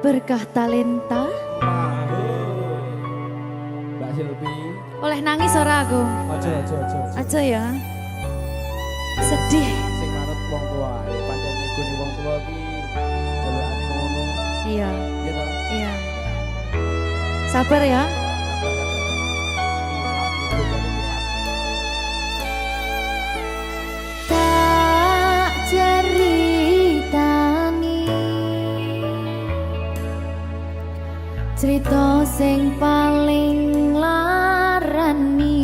Berkah talenta. Mbak Silvi. Oleh nangis ora aku? Aja. Aja ya. Sedih. Sing manut wong tua, pancen ngegoni wong tua ki jelokane ngono. Iya. Gitu. Iya. Sabar ya. Tak ceritani cerita sing paling larani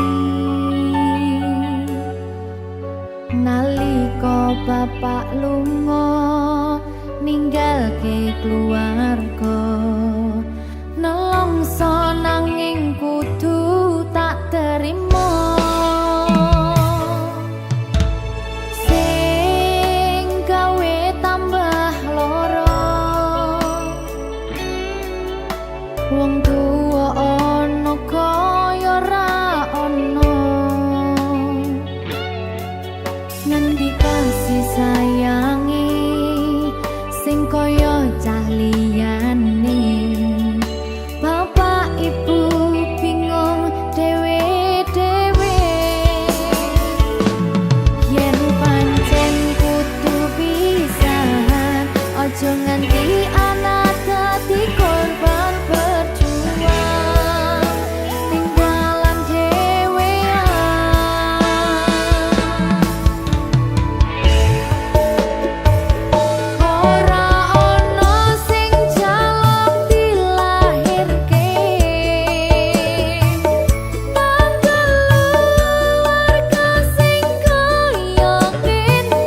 nalika bapak lunga ninggalke keluarga nelongso nanging kudu tak terima sing gawe tambah loro wong tuwa ana kaya ra ana ngendi kasih sayangi sing kaya cah liyane bapak ibu bingung dewe-dewe yen pancen kudu pisahan aja nganti anak dadi korban berjuang tinggalan dhewean ora ono sing jaluk dilahirke tanggal keluarga sing kaya kene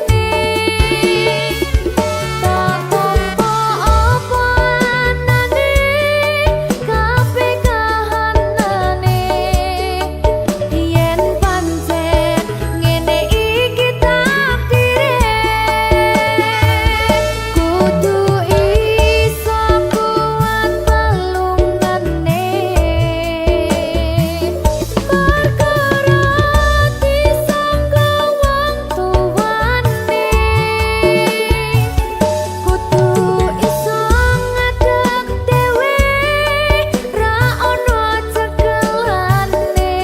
tak tampa apa anane kabeh kahanane yen pancen ngene iki takdire kudu iso kuat pelungane perkara disangka wong tuwane kudu iso ngadeg dhewe ra ono cekelane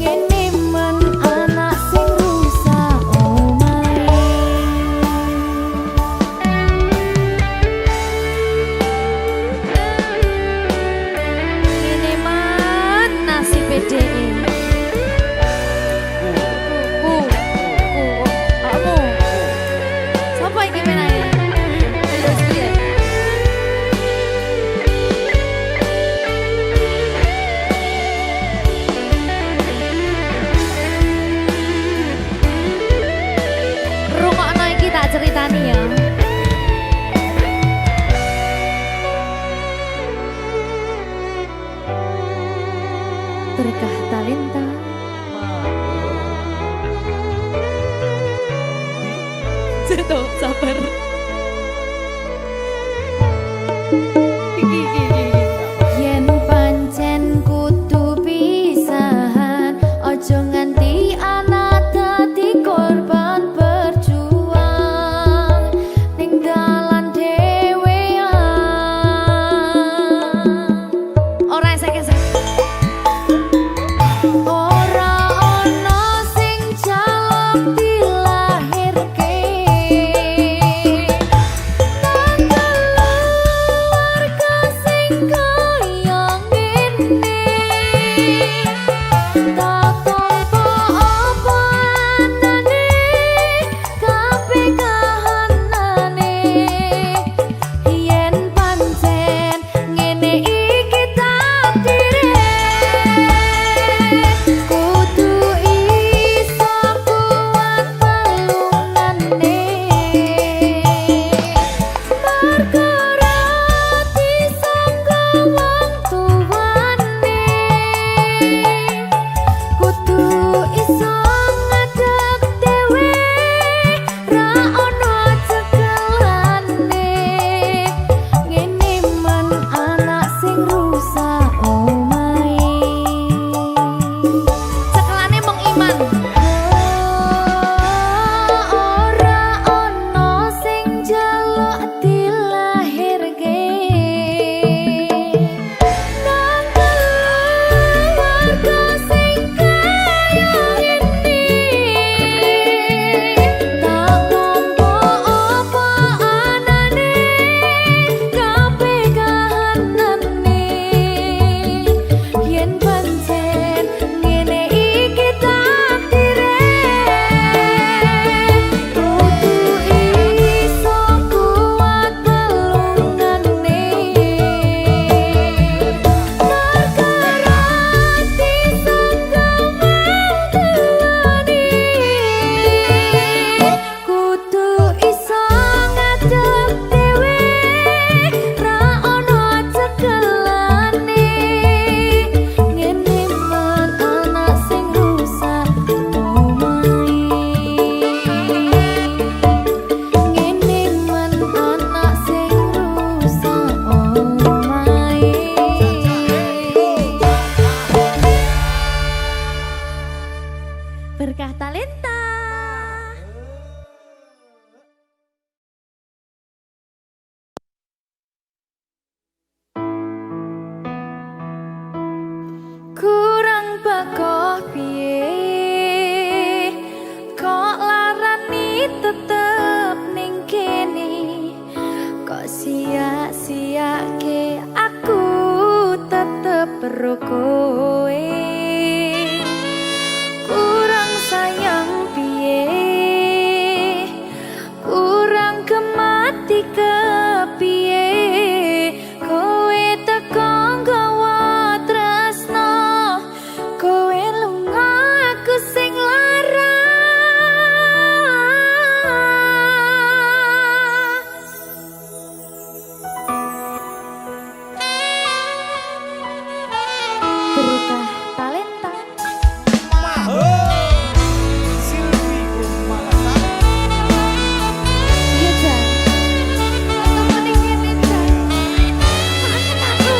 ngene men anak sing rusak omahe ngene men nasib dhewe kamu sapa iki menae terus piye rungokno iki tak ceritani ya berkah talenta Jatuh, sabar. Yen pancen kudu pisahan aja nganti anak dadi korban berjuang tinggalan dhewean ora esek-esek ora ono sing jaluk dilahirke karo kowe. Kurang sayang piye, kurang kemati kepiye, kowe teko nggawa tresno, kowe lunga aku sing lara. Berkah talenta. Silvi Kumalasa. Iya Jan. Ketemu ning kene Jan. Kangen aku.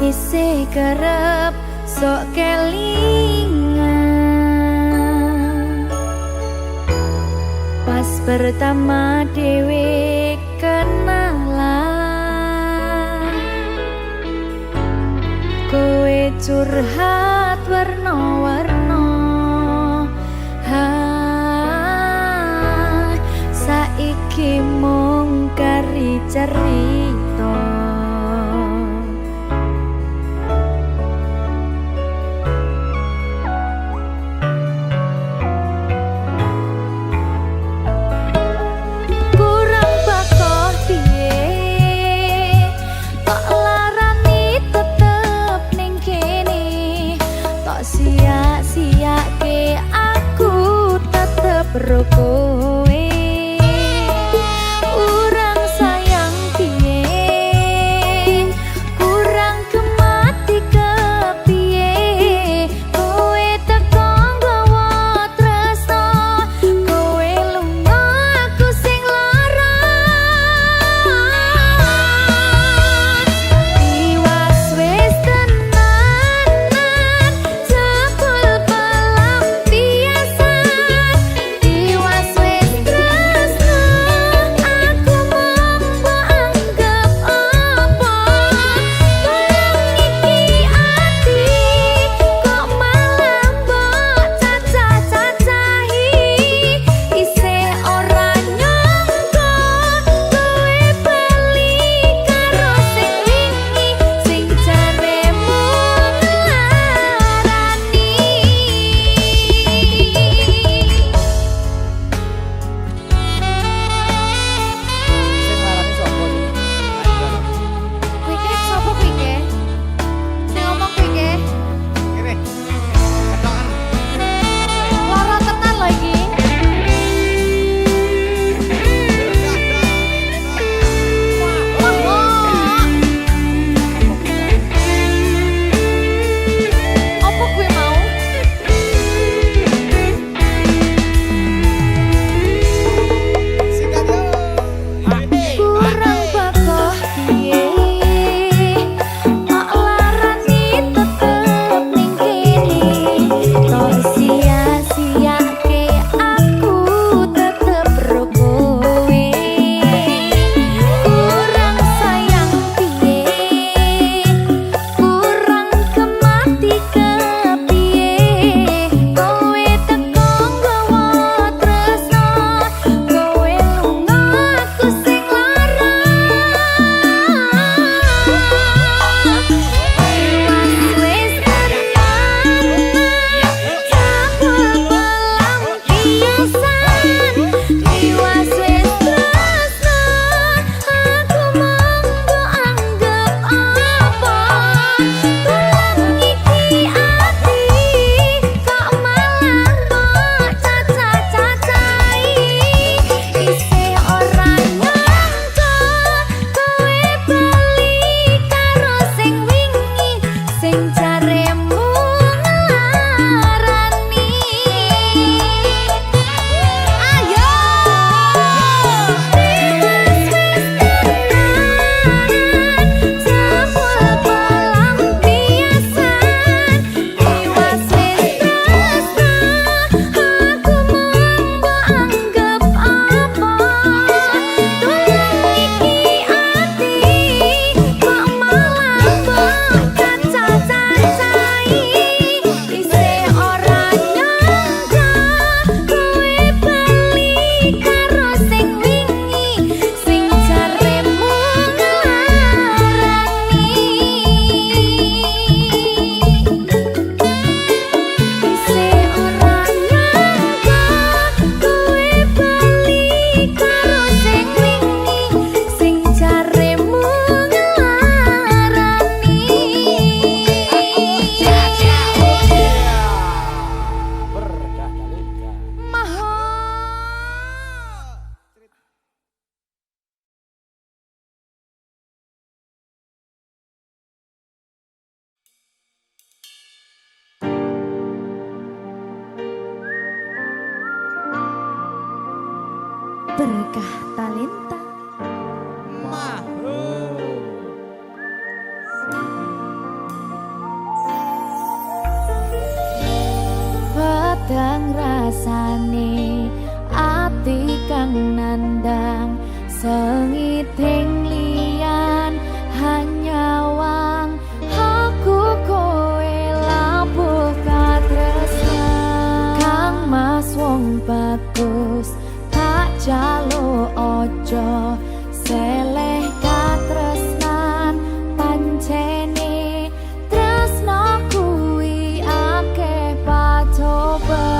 Isih kerep sok kelingan, pas pertama dewe kenalan, kowe curhat warna-warna. Saiki mung kari cerita, kurang bakoh piye, tok larani tetep ning kene, tok sia-siake aku tetep ro kowe. Kurang sayang piye, kurang kemati kepiye, kowe teko nggawa tresno, kowe lunga aku sing lara. Tiwas wis tenanan, jebul pelampiasan. Tiwas wis berkah talenta. Peteng rasane ati kang nandang sengiting liyan hanya wang aku kowe labuh katresnan kang mas wong bagus tak jalo ojo seleh katresnan pancene tresno kuwi akeh pacoban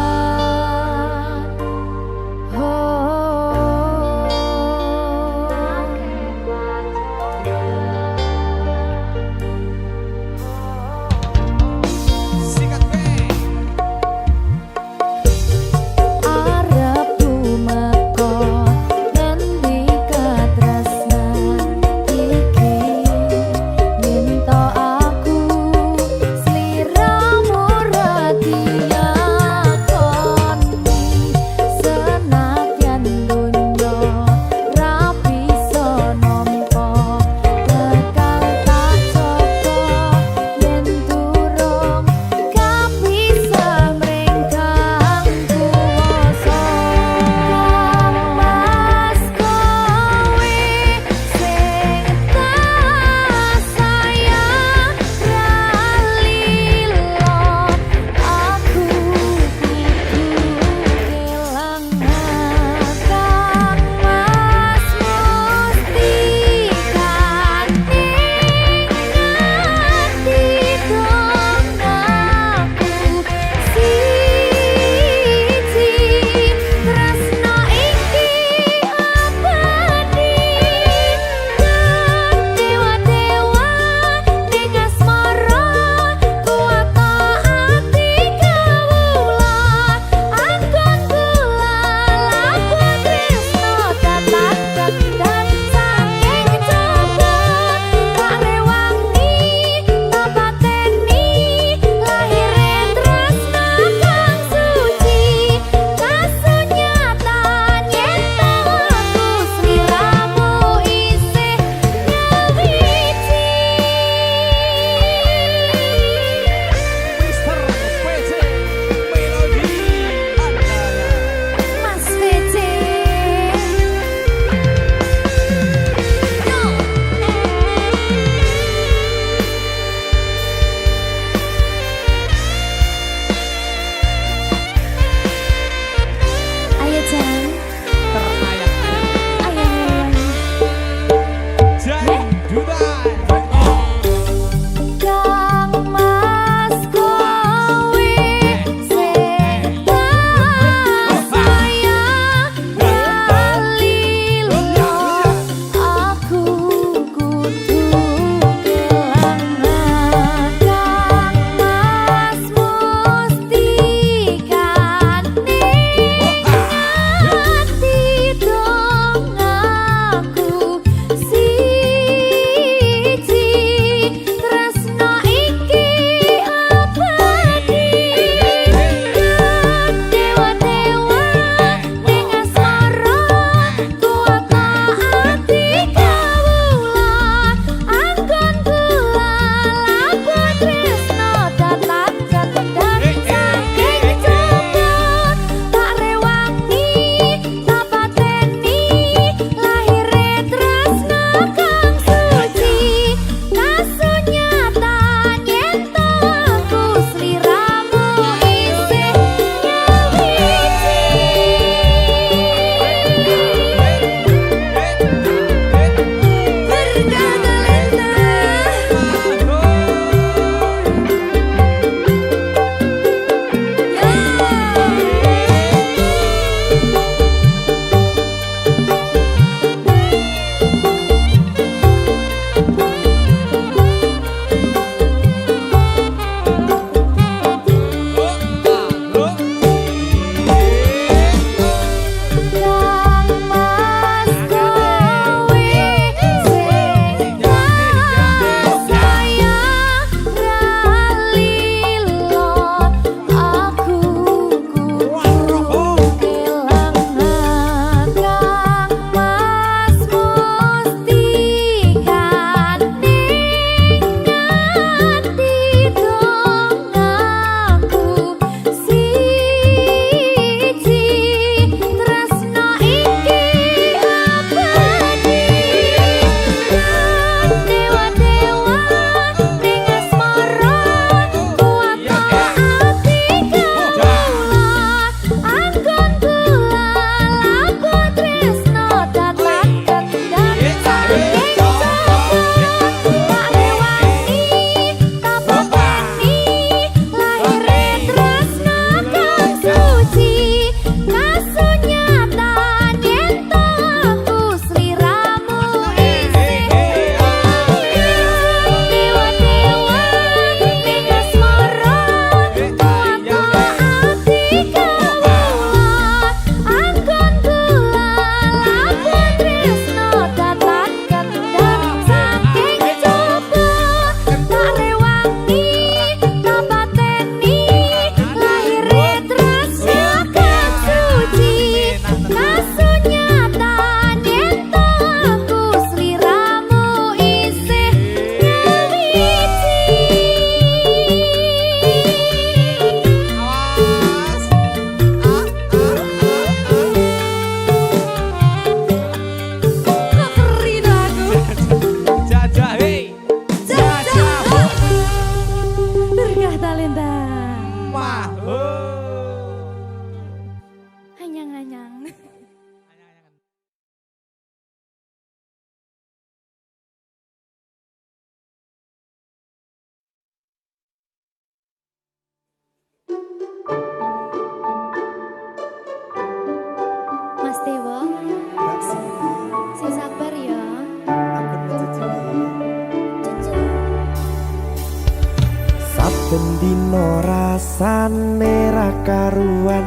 rasane ra karuan,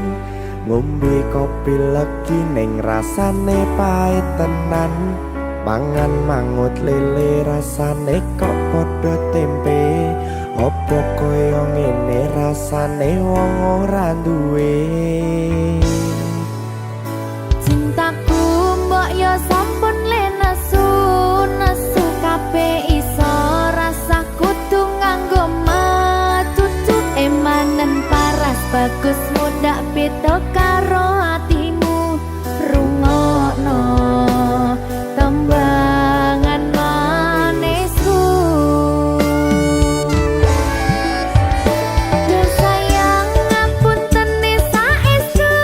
ngombe kopi legi ning rasane pahit tenan, mangan mangut lele rasane kok padha tempe, opo koyo ngene rasane wong ora duwe. Cintaku mbok yo sampun le nesu kabeh iso rasa kudu nganggo matutu emanen paras bagus mudak beda karo atimu rungokno tembangan manisku. Duh sayang ngapunten saestu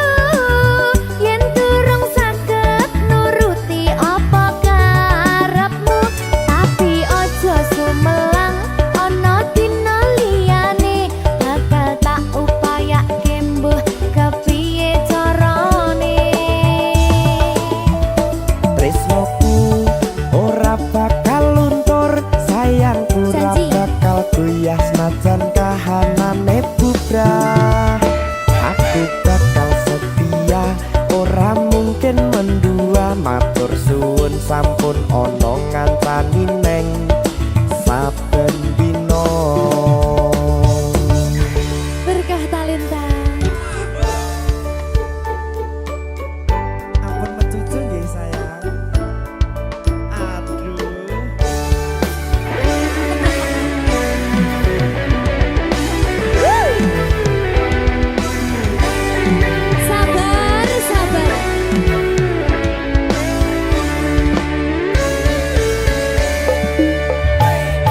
yen durung saged nuruti apa karepmu, tapi ojo sumelang ana dina liyane bakal tak upayake mbuh kepiye carane. Tresnoku ora bakal luntur, sayangku ora Janji. bakal goyah senajan kahanane bubrah. Aku bakal setia, ora mungkin mendua, matur suwun sampun ana ngancani neng saben dina. Berkah talenta. Ampun mecucu nggih sayang. Aduh. Sabar, sabar.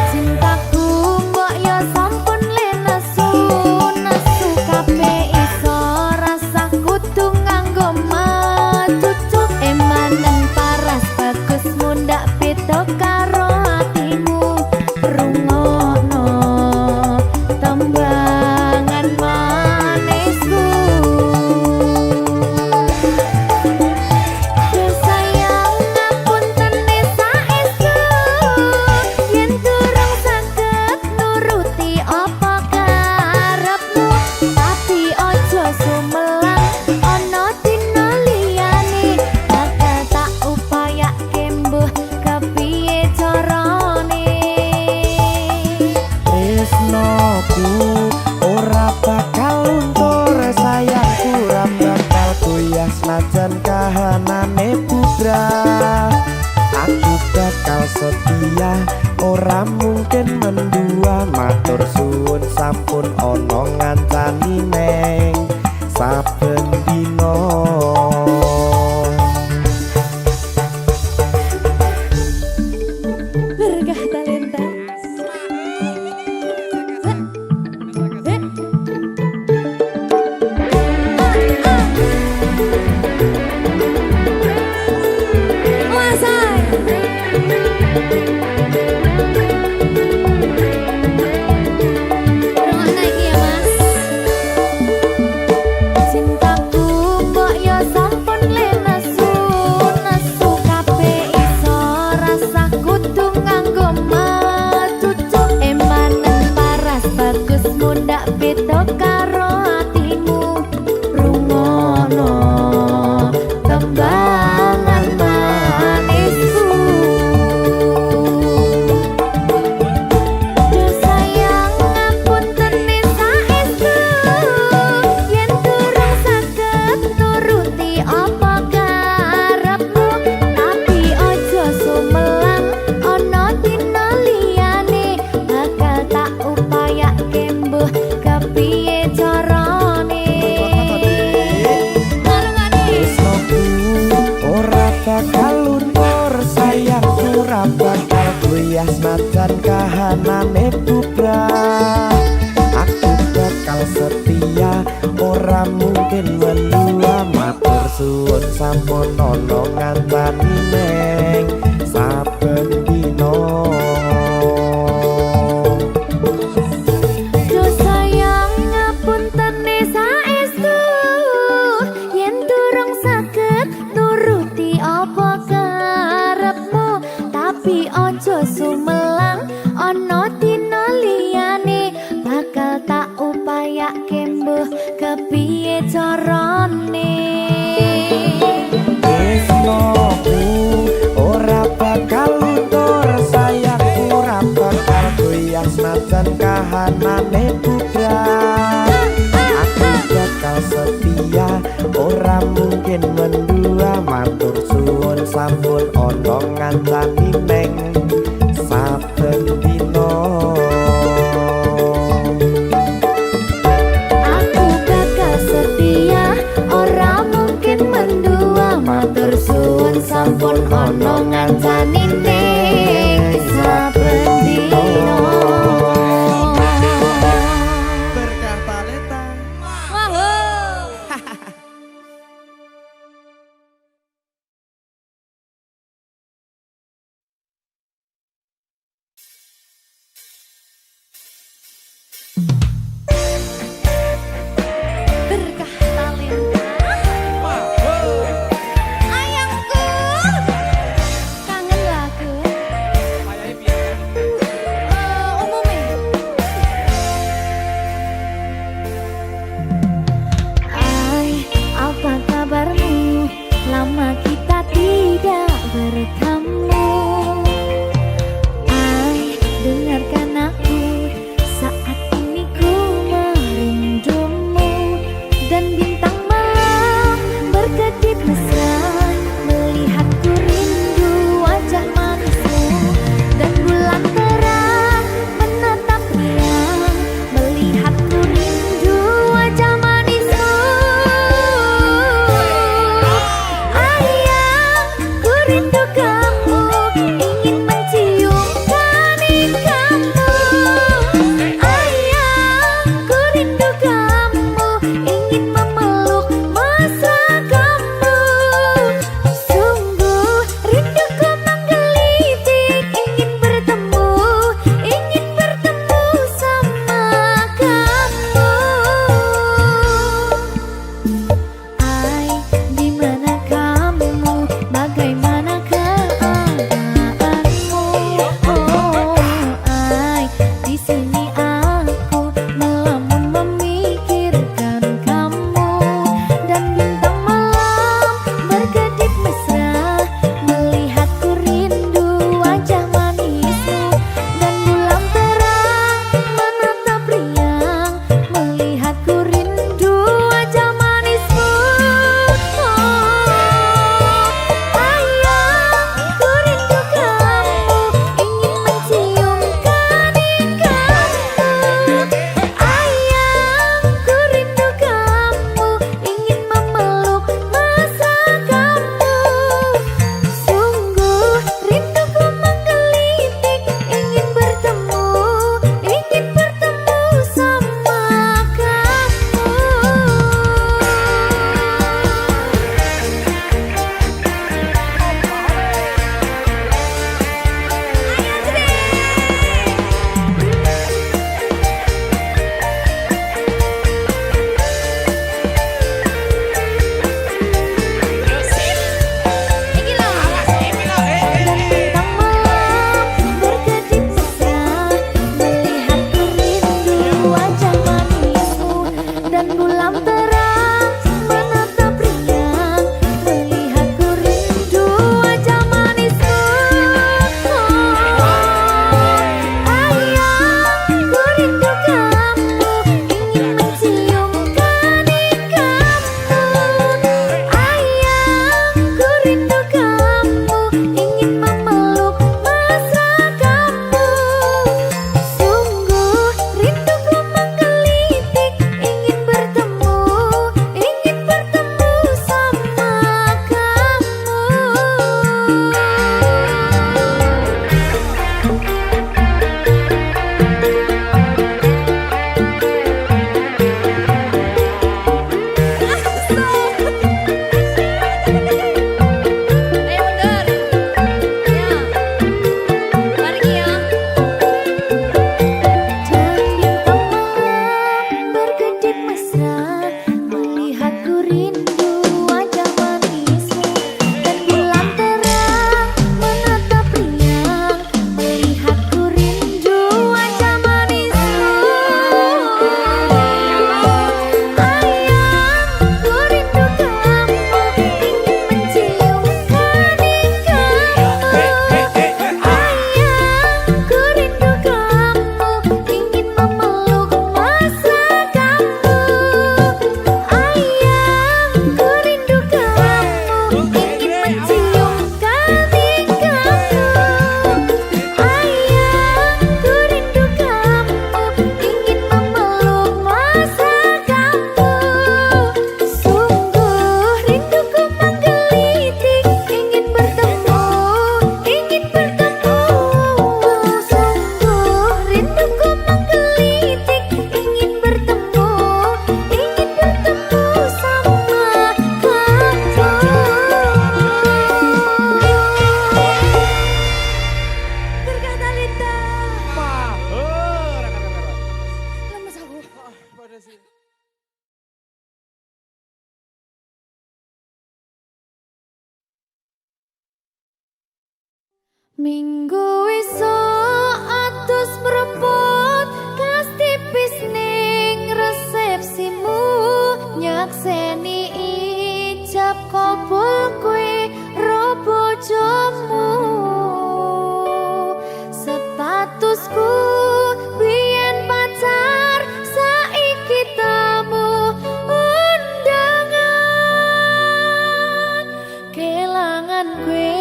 Cintaku mbok yo sampun le nesu kabeh iso rasa kudu nganggo matutu emanen paras bagus mundak beda karo atimu rungokno tembangan manisku. Duh sayang ngapunten saestu yen durung saged nuruti apa karepmu, tapi ojo sumelang ana dina liyane bakal tak upayake mbuh kepiye carane. Tresnoku ora bakal luntur, sayangku ora bakal goyah senajan kahanane bubrah. Aku bakal setia, ora mungkin mendua, matur suwun sampun ana ngancani neng saben dina. Berkah talenta. Cintaku mbok yo sampun le nesu kabeh iso rasa kudu nganggo matutu emanen paras bagus mundak beda karo atimu rungokno tembangan manisku. Duh sayang ngapunten saestu yen durung saged nuruti apa karepmu, tapi ojo sumelang ana dina liyane bakal tak upayake mbuh kepiye carane. Marungane Tresnoku ora bakal luntur, sayangku ora bakal goyah senajan kahanane bubrah. Aku bakal setia, ora mungkin mendua, matur suwun sampun ana ngancani neng saben dina. Duh sayang ngapunten saestu yen durung saged nuruti apa karepmu, tapi ojo sumelang ana dina liyane bakal tak upayake mbuh carane. Tresnoku ora bakal luntur, sayangku ora bakal goyah senajan kahanane putra. Aku bakal setia, ora mungkin mendua, matur suwun sampun ana ngancani neng saben dina. Aku bakal setia, ora mungkin mendua, matur suwun sampun ana ngancani ning saben dina. Berkah talenta. Berkah talenta. Ayangku, kangen lagu. Umumnya. Hai, apa kabarmu? Lama kita tidak bertemu. Hai, dengarkan aku, saat ini ku merindumu. Dan bintang malam berkedip mesra, melihatku rindu wajah manismu. Dan bulan terang menatap riang, melihatku rindu wajah manismu. Ayang, ku rindu kamu, ingin mencium kening kamu. Ayang, ku rindu kamu, ingin memeluk mesra kamu. Sungguh rinduku menggelitik, ingin bertemu sama kamu. Ai, di mana kamu? Bagaimana keadaanmu? Oh, ai, di sini aku melamun memikirkan kamu. Dan bintang malam berkedip mesra, melihatku rindu wajah manismu. Dan bulan terang menatap riang, melihatku rindu wajah manismu. Ayang, ku rindu kamu, ingin mencium kening kamu. Ayang, ku rindu kamu, ingin memeluk mesra kamu. Sungguh rinduku menggelitik, ingin bertemu sama kamu. Dan bintang malam berkedip mesra, melihatku rindu wajah manismu. Dan bulan terang menatap riang, melihatku rindu wajah manismu. Ayang, ku rindu kamu, ingin mencium kening kamu. Ayang, ku rindu kamu, ingin memeluk mesra kamu. Sungguh rinduku menggelitik, ingin bertemu Minggu esuk atus mrepot kas tipis ning resepsimu nyakseni ijab kabul kowe ro bojomu statusku biyen pacar saiki tamu undangan kelangan kowe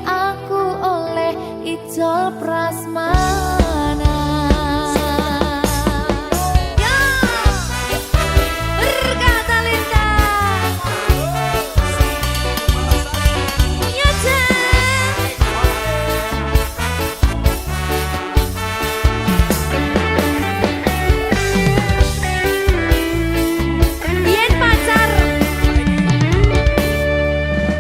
aku oleh ijol prasmanan. Ya, berkata Linda. Ya, Jen. Biyen pacar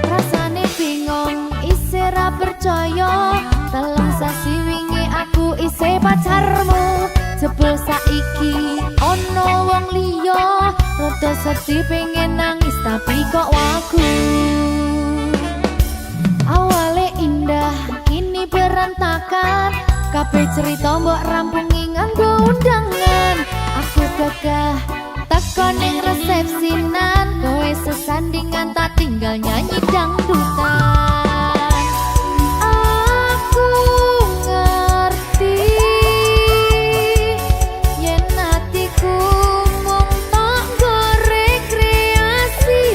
rasane bingung isih ra percaya telung sasi wingi aku isih pacarmu jebul saiki ono wong liya rada sedih pengen nangis tapi kok wagu awale indah kini berantakan kabeh cerita mbok rampungi nganggo undangan aku gagah teko ning resepsinan kowe sesandingan tak tinggal nyanyi dangdutan aku ngerti yen atiku mung tok nggo rekreasi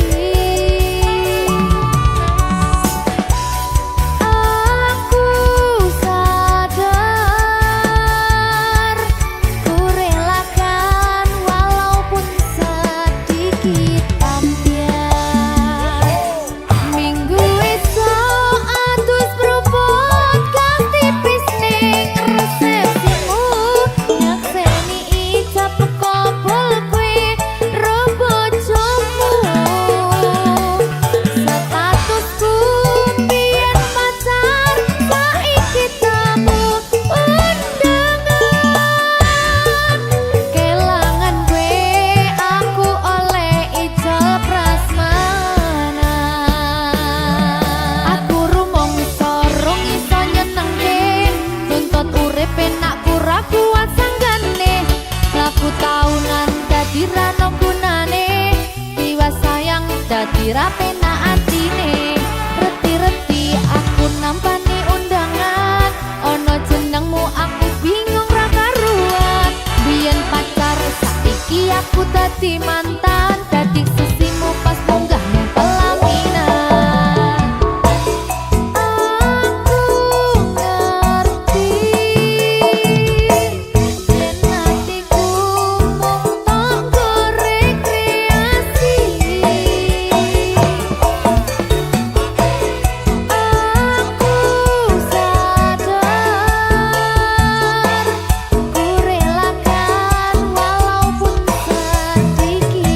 aku sadar ku relakan walaupun sedikit ambiar minggu esok atus propot kas tipis ning resepsimu nyakseni ijab kabul kowe ro bojomu statusku biyen pacar saiki tamu undangan kelangan kowe aku oleh ijol prasmanan aku rumong sorong iso nyenengke tuntut urip enak pura kuat sanggane laku taunan dadi rano gunane tiwas sayang dadi ra penak atine reti-reti aku nampani undangan ono jenengmu aku bingung ra karuan biyen pacar saiki aku dadi mantan dadi sesimu pas munggah ning pelaminan aku ngerti yen atiku mung tok nggo rekreasi aku sadar ku relakan walaupun sedikit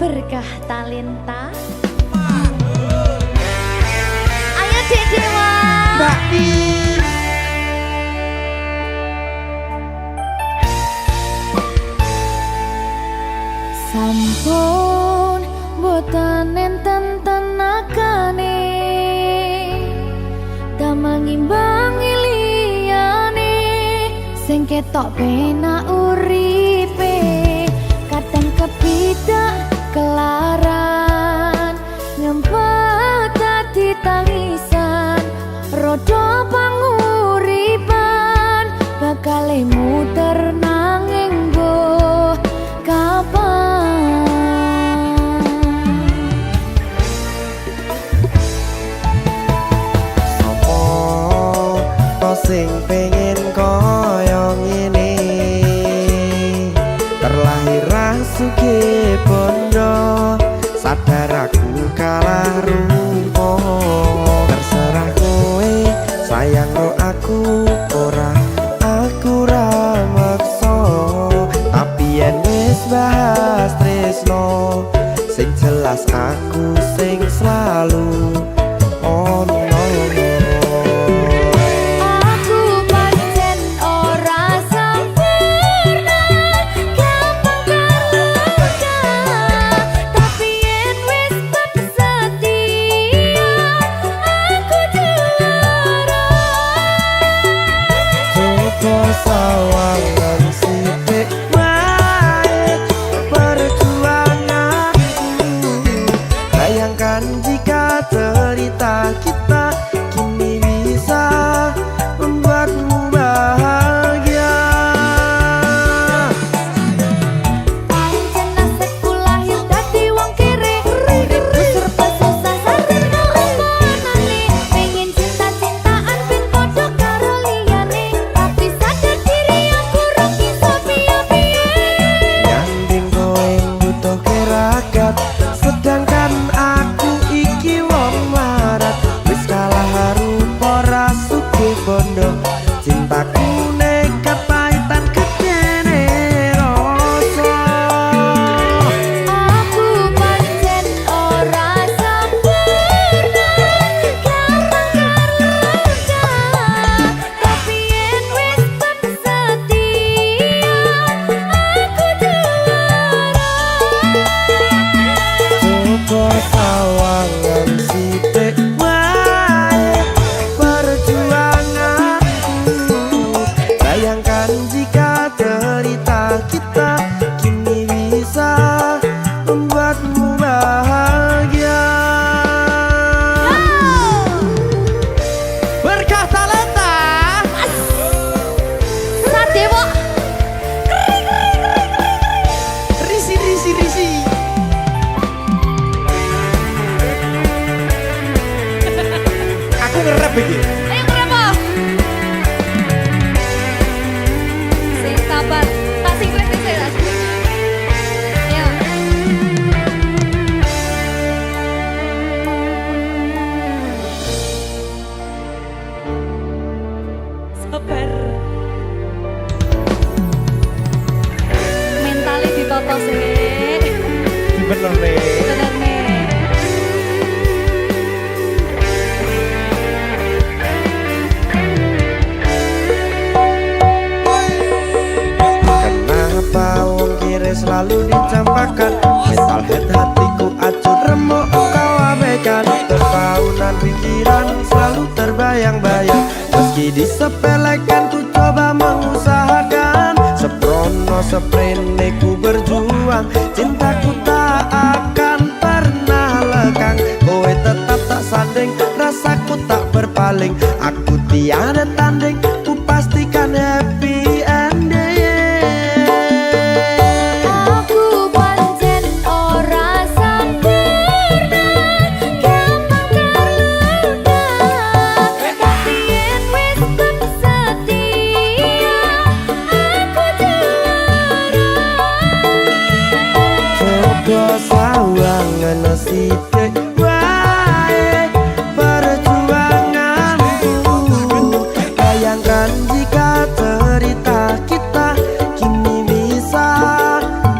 berkah talenta. Ayo Dek Dewa. Mbak Pi. Sampun boten enten tenagane damel ngimbangi liyane sing ketok penak uripe kadang kepidak kelaran ngempet dadi tangisan rodo panguripan bakal muter nanging mbuh kapan. Sing pengen koyo ngene terlahir rasuke bondo sadar aku kalah rumpo terserah kowe sayang ro aku ora aku ra maksa tapi yen wis bahas tresno sing jelas aku sing selalu ono. Sawangan sithik wae perjuanganku bayangkan jika cerita kita kini bisa membuatmu bahagia. pancen nasibku lahir dadi wong kere uripku serba susah sarana omonane pengen cinta-cintaan ben padha karo liyane tapi sadar diri aku ora bisa piye-piye Nyanding kowe butuh keragat sedangkan aku iki wong marat wis kalah rupa rasuke bondo cintaku nekat pahitan kedene rasa. aku pancen ora sempurna gampang terluka tapi yen wis setia aku juara. Coba sawangan sithik wae perjuanganku bayangkan jika cerita kita kini bisa membuatmu bahagia. Berkah talenta Sadewa risi risi risi aku ngerap iki. ayo kenapa? Sing sabar, tak sing kritis ya, tak sing kritis. Ayo. Sabar. Mentalnya ditoto sih. Bener nih. Bener nih. Kenapa wong kiri selalu dicampakkan mental head hatiku acur remuk kau abaikan terpaunan pikiran selalu terbayang-bayang meski disepelekan ku coba mengusahakan seprono seprene ku berjuang cintaku tak akan pernah lekang kowe tetap tak sanding rasaku tak berpaling aku tiada tanding ku pastikan happy ending. Aku pancen ora sempurna gampang terluka tapi yen wis setia aku juara. Coba sawangan sithik wae perjuanganku bayangkan jika cerita kita kini bisa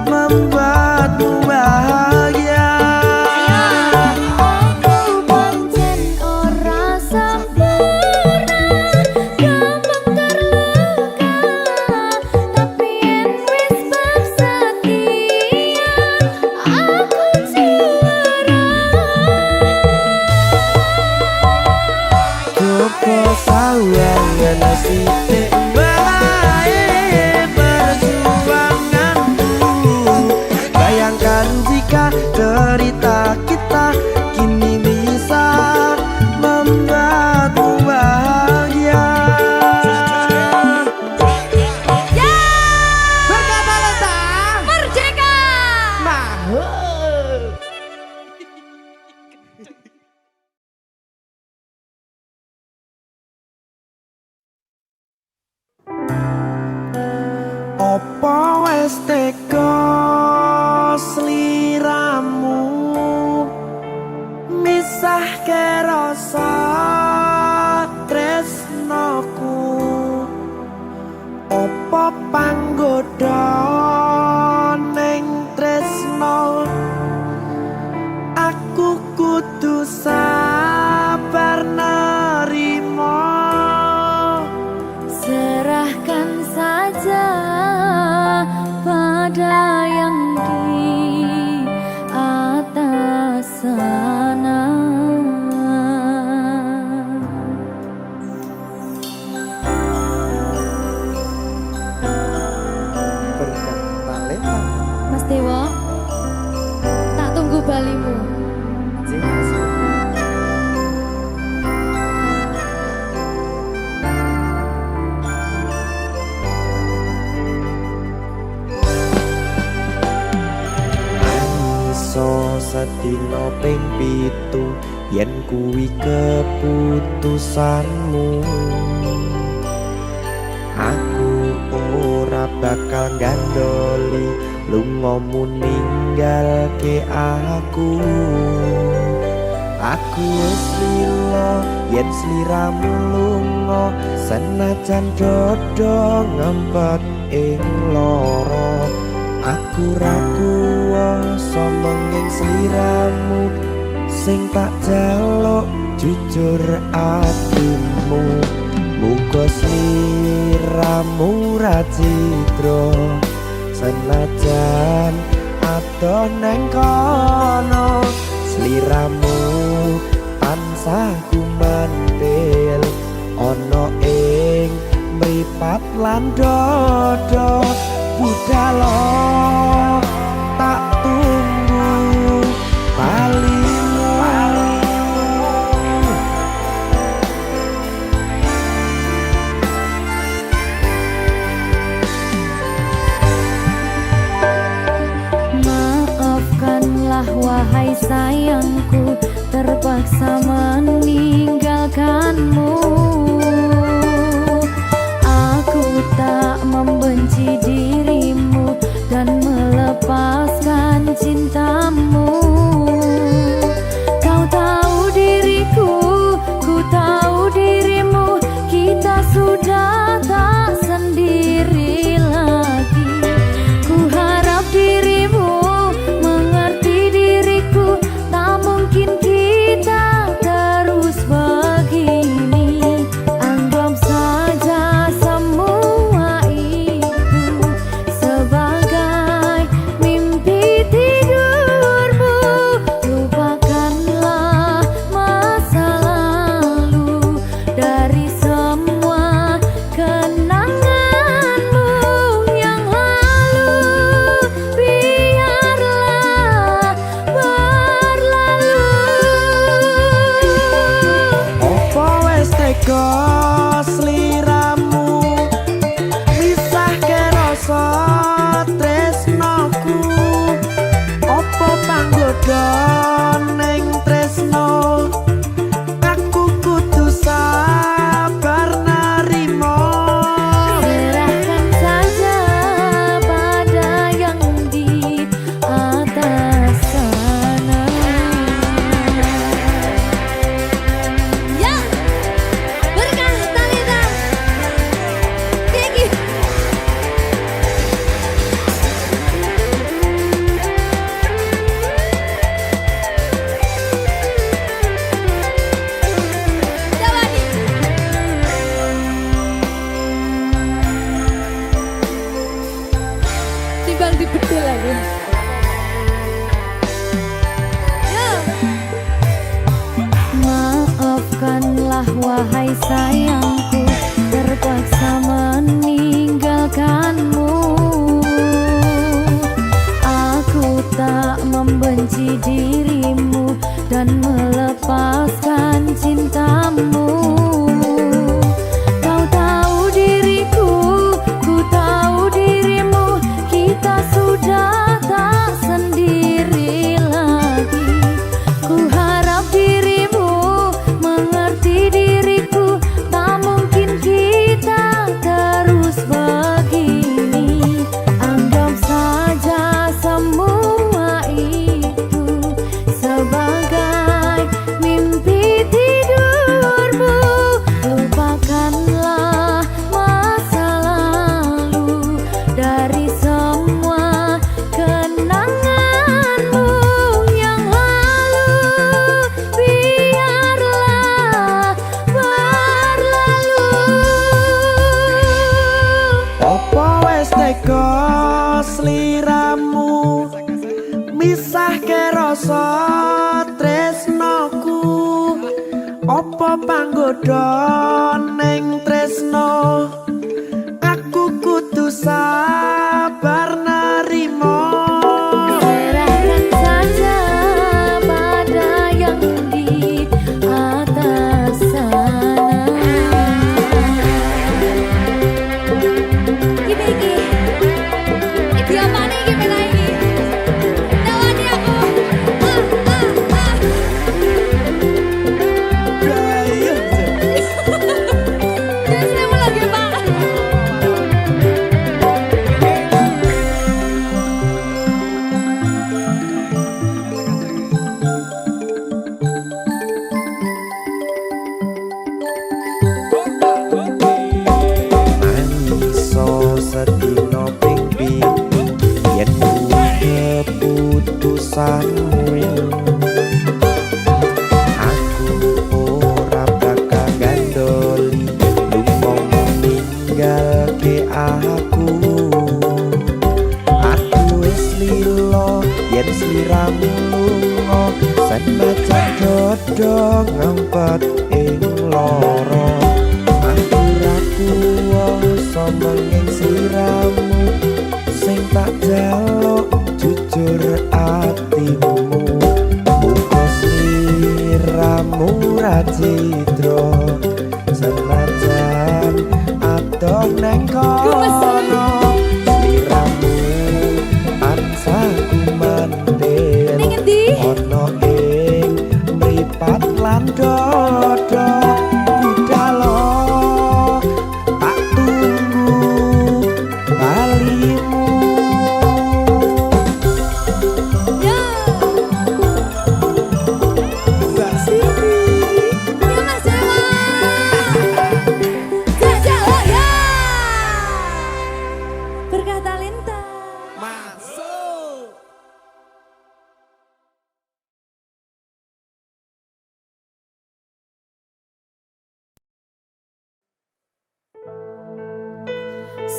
membuatmu bahagia. Opo wis teka sliramu misahke rasa tresnoku. Opo panggoda ning tresno aku kudu sabar nerima. Serahkan saja pada yang di atas sana. Berkah talenta. Mas Dewo, tak tunggu balimu. Iso sedina ping 7 yen kuwi keputusanmu. Aku ora bakal gandoli lungamu ninggalke aku. Aku wis lila yen sliramu lunga senajan dodo ngempet ing lara. Aku ra kuwasa menging sliramu sing tak jaluk jujur atimu. Muga sliramu ra cidra senajan adoh neng kono. Sliramu tansah gumantil ana ing mripat lan dodo. Budalo tak tunggu balimu. Maafkanlah wahai sayangku, terpaksa meninggalkanmu. Aku tak membenci dirimu dan melepaskan cintamu. Kau tahu diriku, ku tahu dirimu. Kita sudah tak sendiri lagi. Ku harap dirimu mengerti diriku. Tak mungkin kita terus begini. Anggap saja semua itu sebagai mimpi tidurmu. Lupakanlah masa lalu dari semua kenanganmu yang lalu. Biarlah berlalu. Opo wis tega sliramu misahke rasa tresnoku. Opo panggoda ning tresno aku kudu sabar nerima. Serahkan saja pada yang di atas sana. Ya, berkah talenta. Tinggi. Jawani. Timbang di bedil lagi. Maafkanlah wahai sayangku, terpaksa meninggalkanmu. Aku tak membenci dirimu dan melepaskan cintamu. Kau tahu diriku, ku tahu dirimu. Kita sudah tak sendiri misahke rasa tresnoku apa panggoda ning tresno aku kudu sabar narimo serahkan saja pada yang di atas sana. Iki dia mana iki pena iki tawani aku Jangan saya mau lagi Pak. Iso sedino ping pitu yen keputusanmu aku ora bakal gandoli lumpung ninggalke aku wis lilo yen sliramu lunga senajan dodo ngempet ing loro somenging sliramu sing tak jaluk jujur atimu muga sliramu ra cidra senajan adoh neng kono sliramu tansah kumandel ono ing mripat lan dodo budalo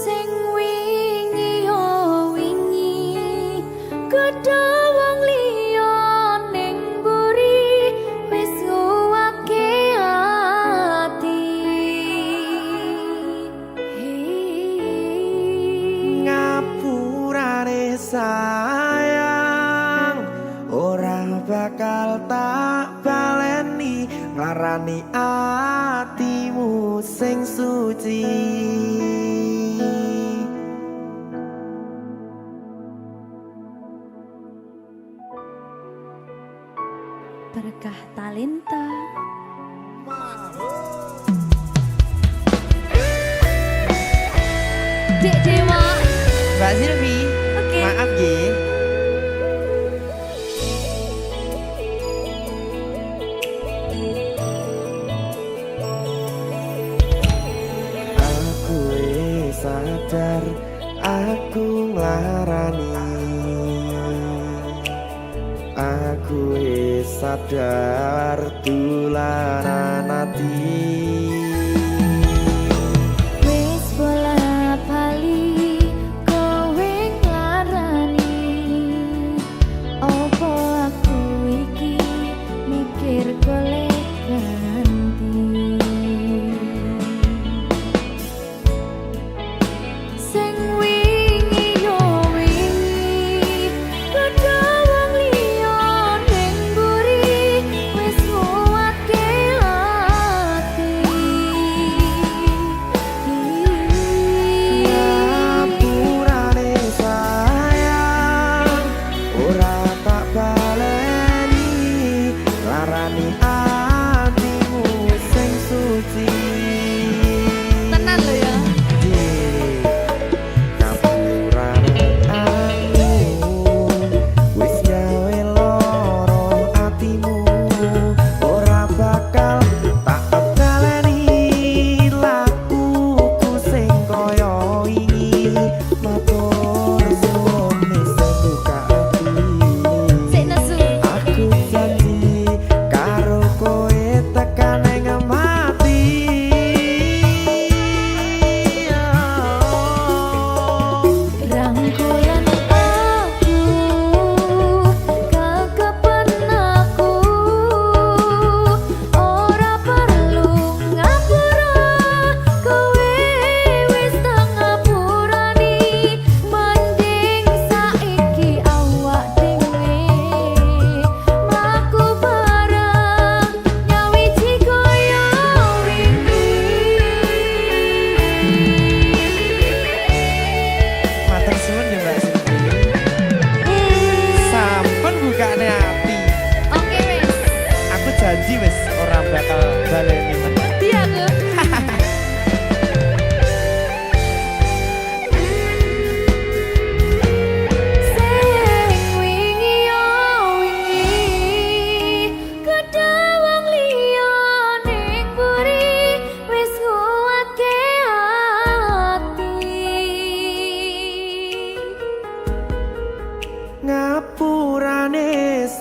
Sing wingi yo wingi kudu wong liya ning mburi wis nguwake ati ngapurane sayang ora bakal tak baleni nglarani atimu sing suci berkah talenta. Dek Dewa. Mbak Silvi, Oke. maaf G. Aku sadar aku nglarani aku sadar tularan ati Wis bola bali kowe nglarani opo aku iki mikir golek ganti sing wingi yo wingi kudu wong liya ning mburi wis nguwatke ati ngapurane sayang ora tak baleni larani atimu sing suci tenan lho ya ngapurane aku wis gawe loro atimu ora bakal tak baleni lakuku sing kaya wingi matur suwun sing buka ati sik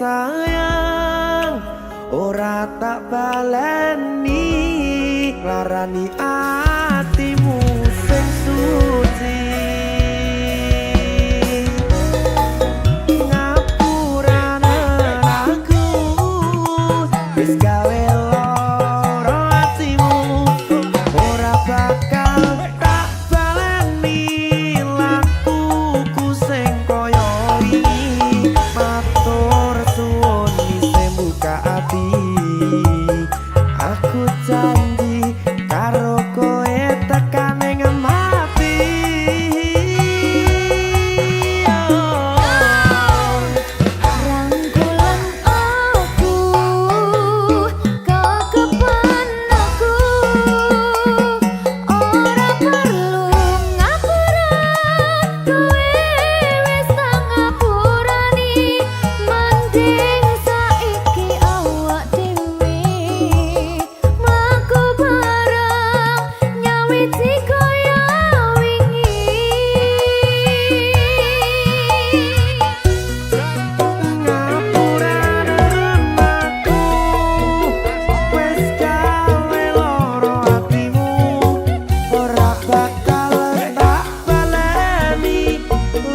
sayang ora tak baleni larani atimu sing suci ngapurane aku wis gawe lara atimu ora bakal tak baleni lakuku sing kaya wingi matur suwun isih buka ati aku janji karo kowe tekan ing mati Rangkulan aku kekepan aku ora perlu ngapura kowe wis tak ngapurani mending saiki awak dhewe mlaku bareng nyawiti kaya wingi ngapurane aku wis gawe lara atimu ora bakal tak baleni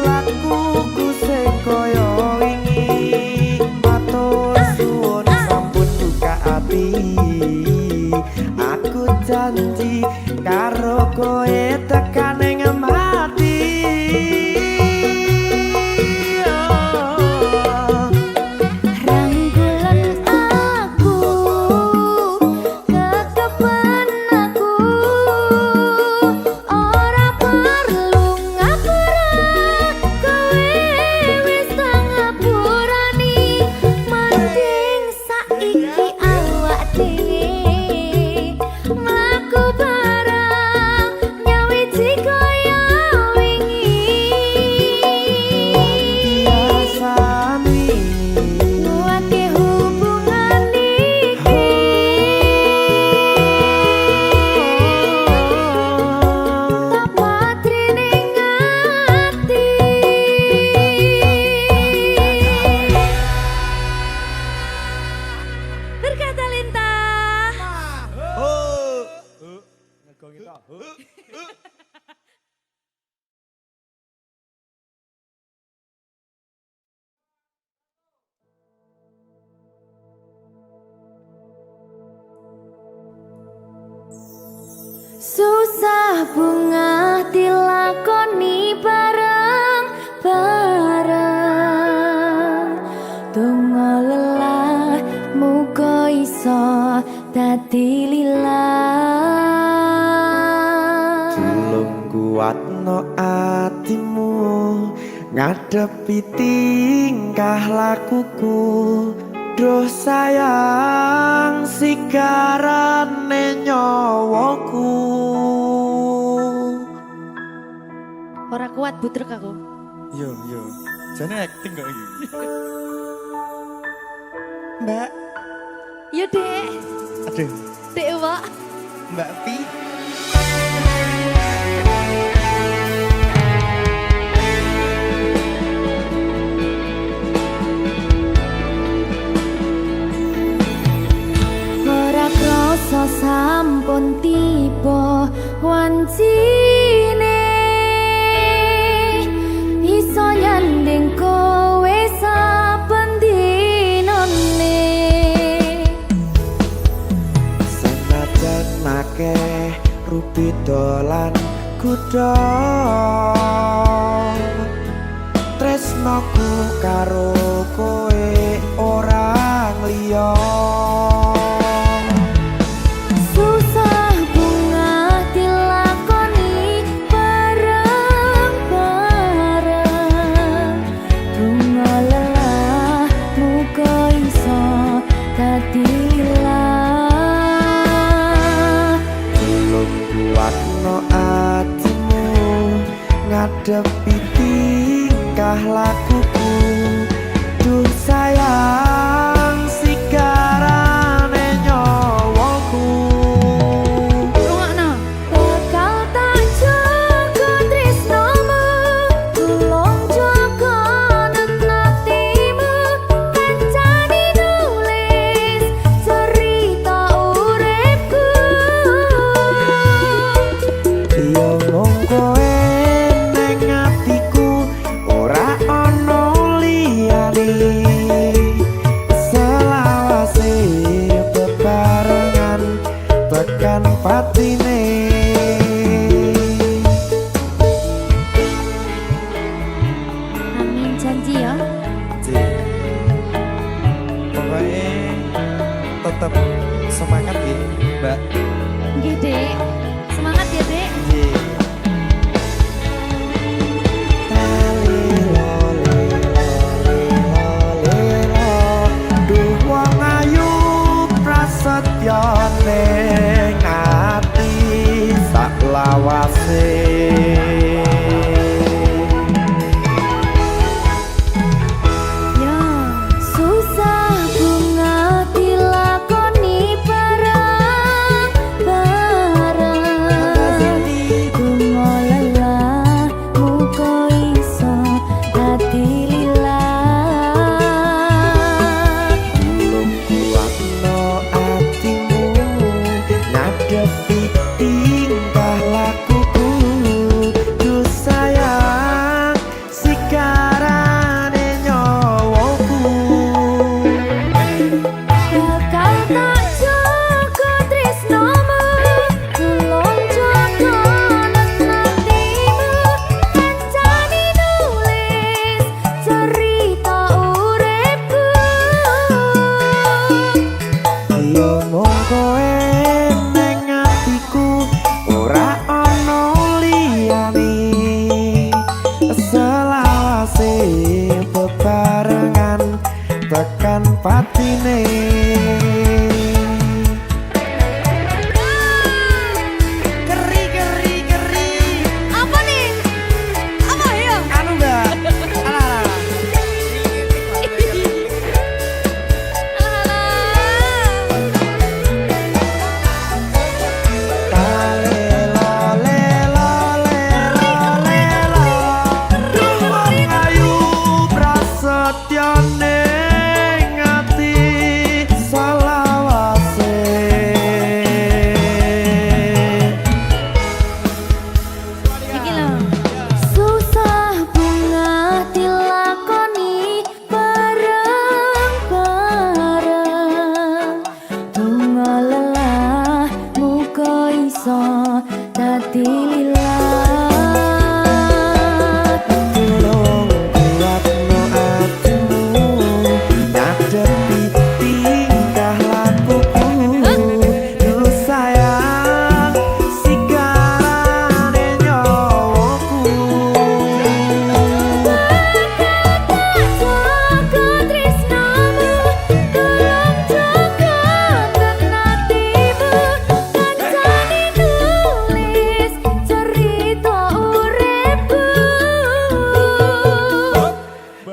lakuku sing kaya wingi matur suwun sampun buka ati aku janji karo kowe tekan ing mati Rangkulan aku kekepan aku ora perlu ngapura kowe wis tak ngapurani mending saiki awak dhewe mlaku bareng nyawiti kaya wingi biasane nguatke hubungan iki tak patri ning ati berkata lintah Ngegong kita. susah bunga dilakoni bareng-bareng donga lelah muga iso dadi lillah tulung kuatno atimu ngadepi tingkah lakuku duh sayang sigarane nyawaku ora kuat butrek aku Yo, jane acting kok iki. Mbak, ya dek aduh, dek wak Mbak Pi. ora krasa sampun tiba wancine iso nyanding kowe saben dinane senajan akeh rupi dolan kuda tresnoku karo kowe ora liya susah bunga dilakoni bareng-bareng bunga lelah muga iso dadi lillah belum kuatno atimu ngadepi tingkah lakuku duh sayang sigarane nyawaku rungokno bakal tak jaga tresnomu tulung jaga nenatimu kancane tekan patine. Apa nih? Apa ya? Anu Mbak. Alah. Iki lho. Susah bunga dilakoni bareng-bareng. Bunga lelah muga iso dadi lilat. Tolong kuatno atimu ngadepi tingkah lakuku. Duh sayang sigarane nyawaku. Jaga tresnamu, tolong jaga hatimu. Kancane nulis cerita uripku.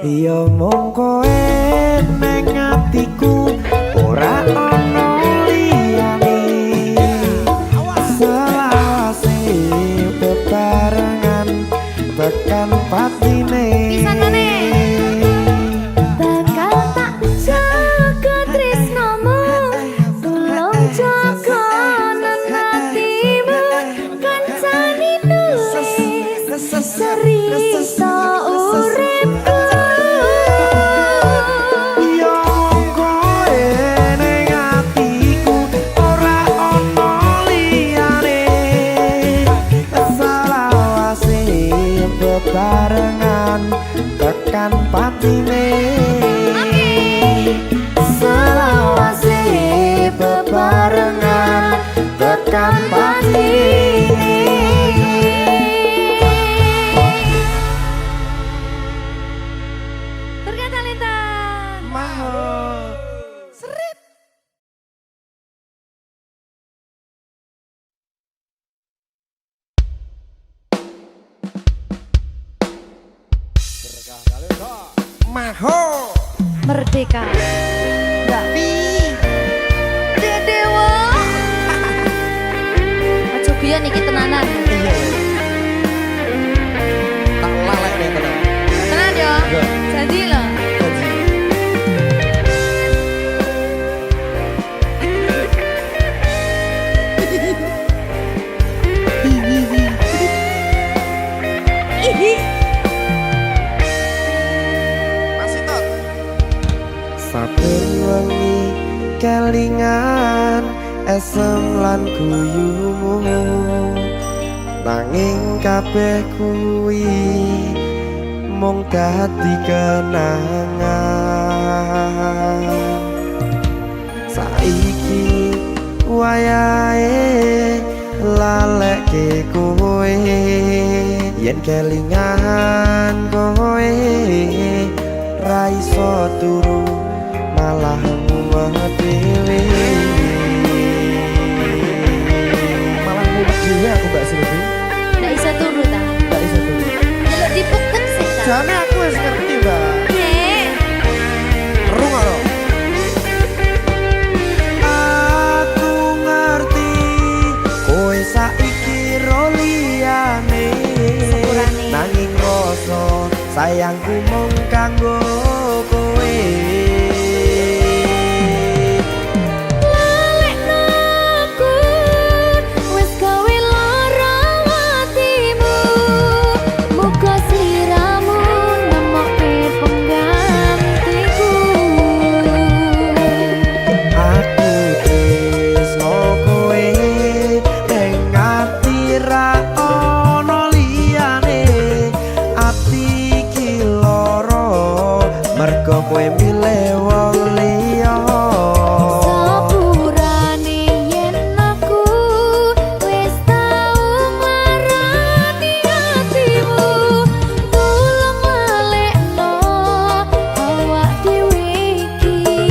Iya mung kowe ning atiku ora ana liyane. Selawase bebarengan tekan patine. Pisanane. Bakal tak jaga tresnamu, tolong jaga hatimu. Kancane nulis cerita uripku. Iya mung kowe ning atiku ora ana liyane. Selawase bebarengan tekan patine. Selawase bebarengan tekan patine. Berkata Lita. Maho Merdeka. Mbak Pi. Dewa. Aja biyen iki tenanan. Tak lalek deh tenan. Tenan yo. Janji lho. Masih tot. saben wengi kelingan esem lan guyumu nanging kabeh kuwi mung dadi kenangan. Saiki wayahe lalekke kowe yen kelingan kowe ra iso turu malah mumet dhewe. Malah mumet dhewe aku Mbak Silvi. Ndak iso turu ta. Gak iso turu. Delok dipukuk sih ta. Jane aku wis ngerti, Mbak. Nek. Rungokno. Aku ngerti kowe saiki ro liyane. Sepurane. Nanging rasa sayangku mung kanggo kowe. Lalekno aku wis gawe lara atimu. Muga sliramu nemokke penggantiku. Aku tresno kowe ning ati ra ono liyane. Ati iki lara mergo kowe milih wong liya. Sepurane yen aku wis tau marani atimu. Tulung lalekno awak dhewe iki.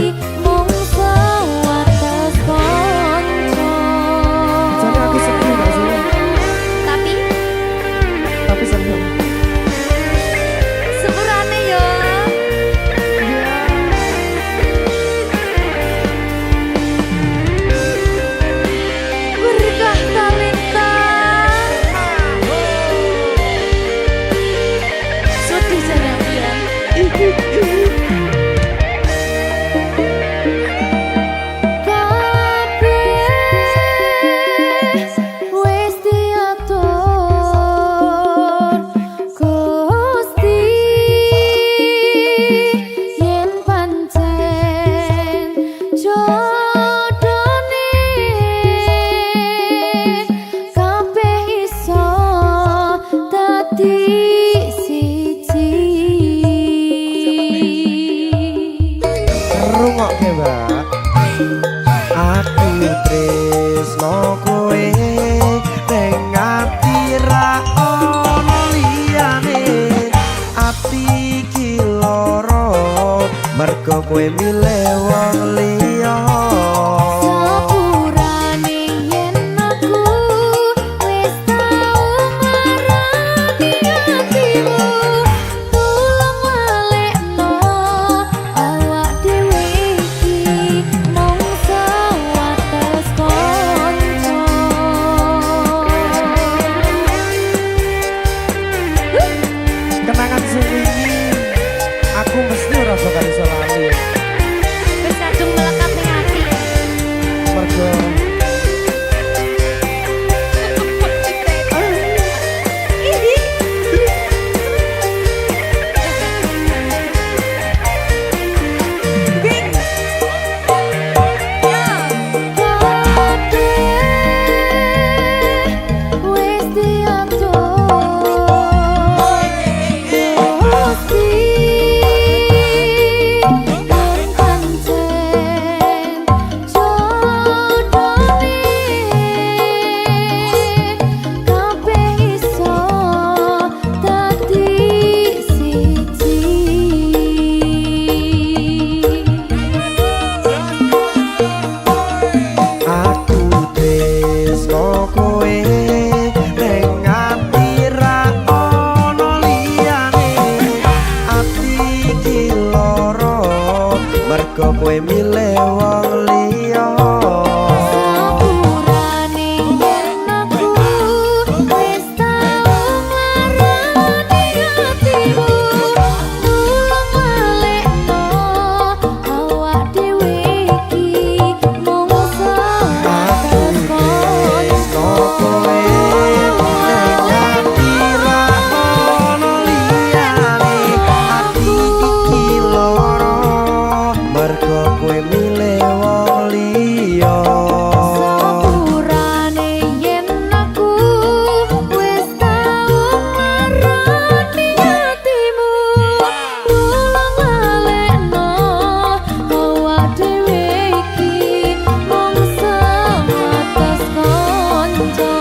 Rungokke Mbak. Aku tresno kowe ning ati ra ono liyane. Ati iki lara mergo kowe milih wong liya. Sepurane yen aku wis tau marani atimu, tulung walekno awak dhewe iki mung sewates kanca. Kenangan sing wingi aku mesti ora bakal iso lali. Wis kadung melekat ning ati. Mergo Wis diatur aku tresno kowe ning ati ra ono liyane. Ati iki lara mergo kowe milih wong liya. Sepurane yen aku wis tau marani atimu, tulung walekno awak dhewe iki mung sewates Tresno kowe ning ati ra ono liyane. Ati iki lara mergo kowe milih wong liya. Sepurane yen aku wis tau marani atimu, tulung walekno awak dhewe iki mung sewates kanca.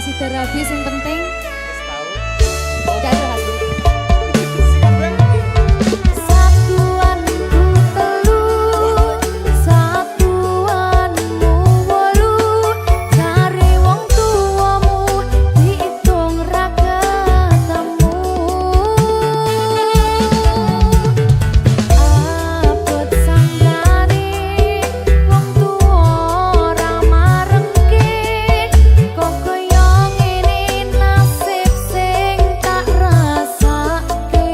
kasih terapi yang penting. Wis tahu. Gak ada lagi. Siap, Bang. Satuanku telu, satuanmu wolu, cari wong tuamu diitung ra ketemu. Abot sanggane wong tuwa ora marengke, kok kaya ngene nasib sing tak rasake.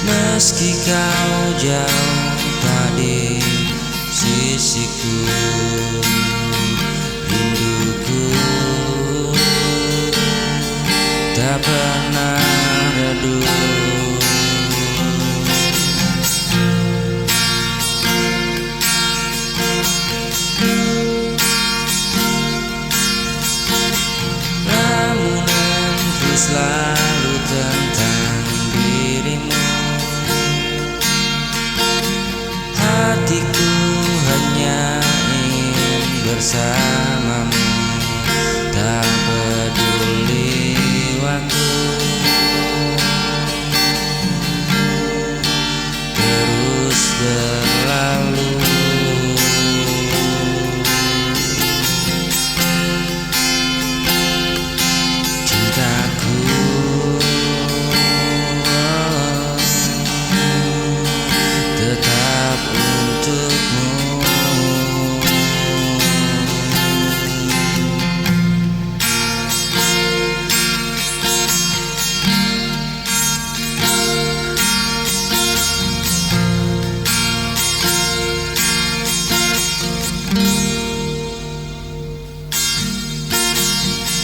Meski kau jauh tadi sisiku, rinduku tak pernah redup. selalu tentang dirimu. Hatiku hanya ingin bersamamu, tak peduli waktu terus berlalu. Cintaku tetap untukmu.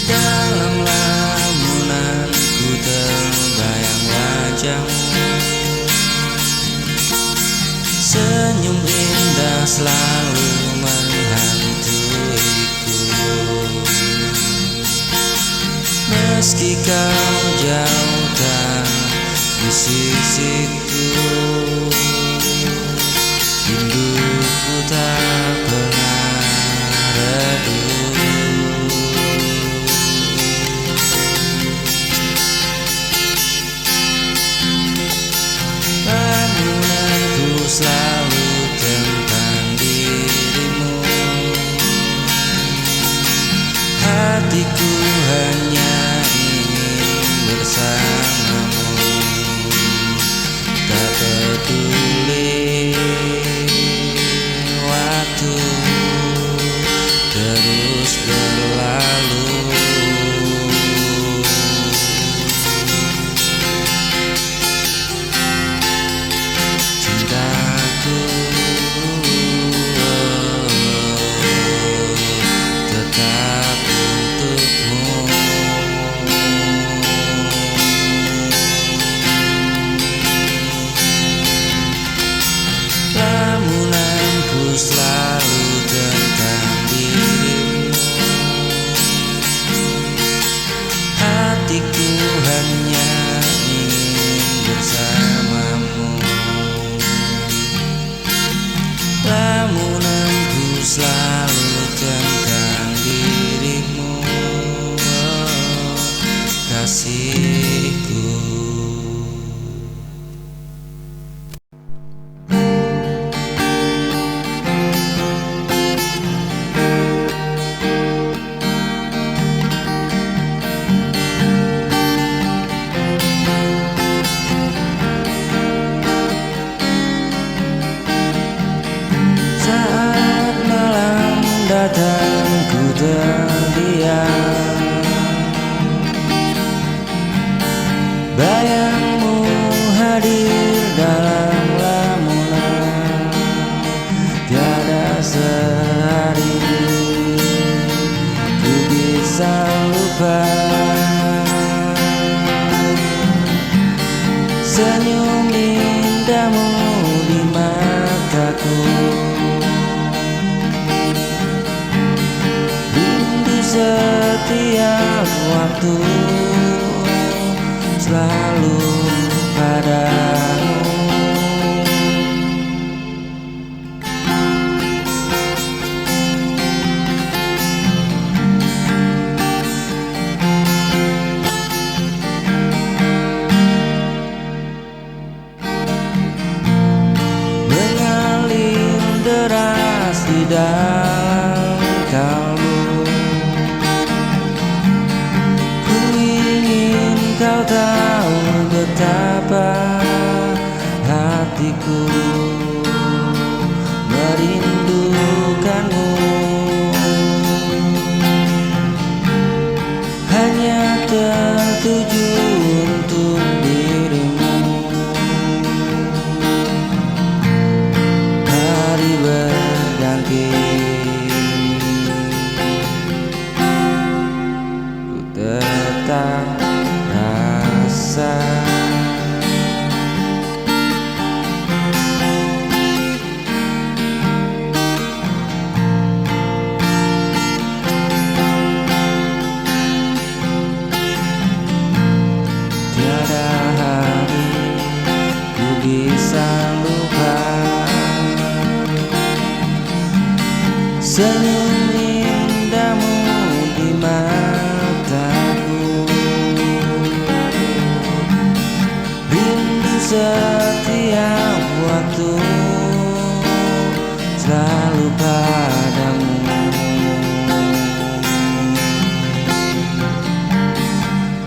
Dalam lamunanku terbayang wajahmu, senyum indah selalu menghantuiku. Meski kau jauh tak di sisiku, rinduku tak pernah redup. Lamunanku selalu tentang dirimu. Hatiku hanya ingin bersamamu, tak peduli waktu terus berlalu. Cintaku tetap untukmu. Lamunanku selalu tentang dirimu. Hatiku hanya ingin bersamamu. Lamunanku selalu tentang dirimu, kasihku. Saat malam datang ku terdiam, bayangmu hadir dalam lamunan. Tiada sehari ku bisa lupa senyum indahmu di mataku. Setiap waktu selalu padamu. Mengalir deras di dalam kalbu, kau tahu betapa hatiku merindukanmu. Hanya tertuju untuk dirimu. Hari berganti, ku tetap rasa senyum indahmu di mataku, rindu setiap waktu selalu padamu.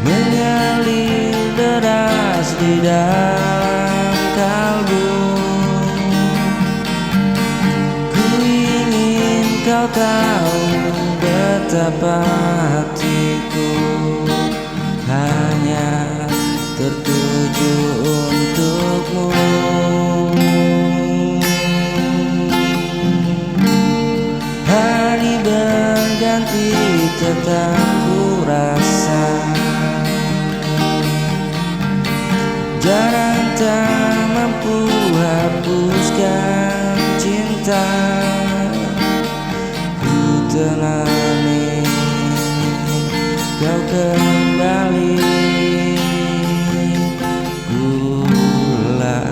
Mengalir deras di dalam kalbu, ku ingin kau tahu betapa hatiku hanya tertuju untukmu. Hari berganti tetap ku rasa jarang tak mampu hapuskan cinta. Ku temani kau kembali pulang.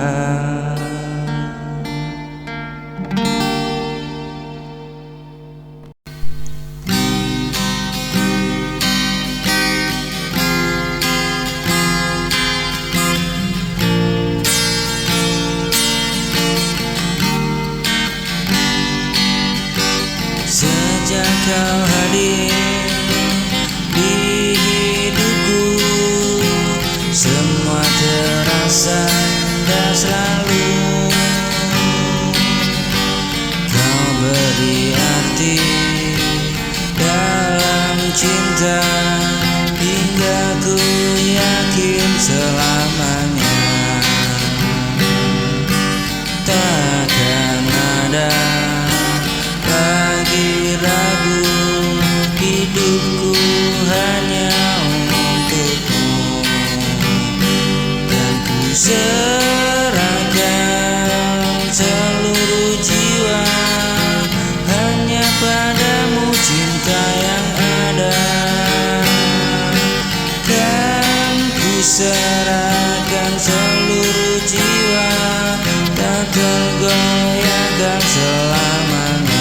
Sejak kau hadir di hidupku, semua terasa indah selalu. Kau beri arti dalam cinta, hingga ku yakin selamanya takkan ada lagi ragu, hidupku hanya untukmu. Dan ku serahkan seluruh jiwa hanya padamu, cinta yang ada. Kan ku serahkan seluruh jiwa, tak tergoyahkan selamanya.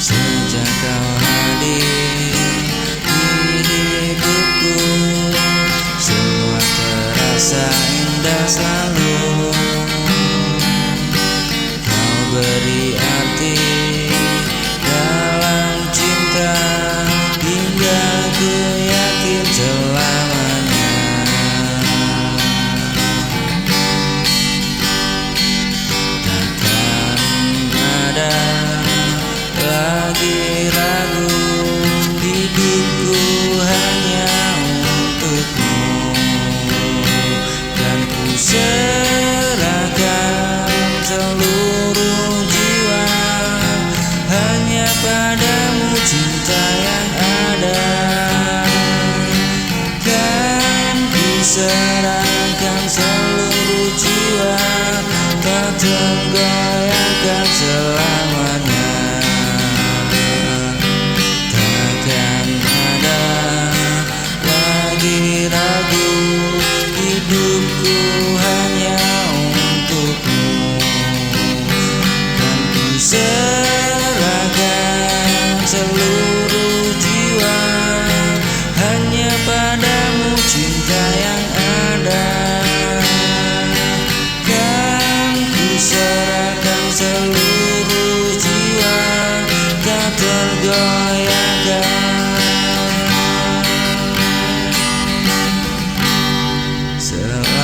Sejak kau hadir di hidupku, semua terasa indah selalu. Kau beri arti dalam cinta, hingga ku yakin selamanya takkan ada lagi ragu, hidupku hanya untukmu. Dan ku serahkan seluruh jiwa hanya padamu, cinta yang ada. Kan ku serahkan seluruh jiwa, tak tergoyahkan selamanya. Takkan ada lagi ragu, hidupku hanya untukmu. Dan ku serahkan seluruh jiwa hanya padamu, cinta yang ada. Kan ku serahkan seluruh jiwa, tak tergoyahkan selamanya.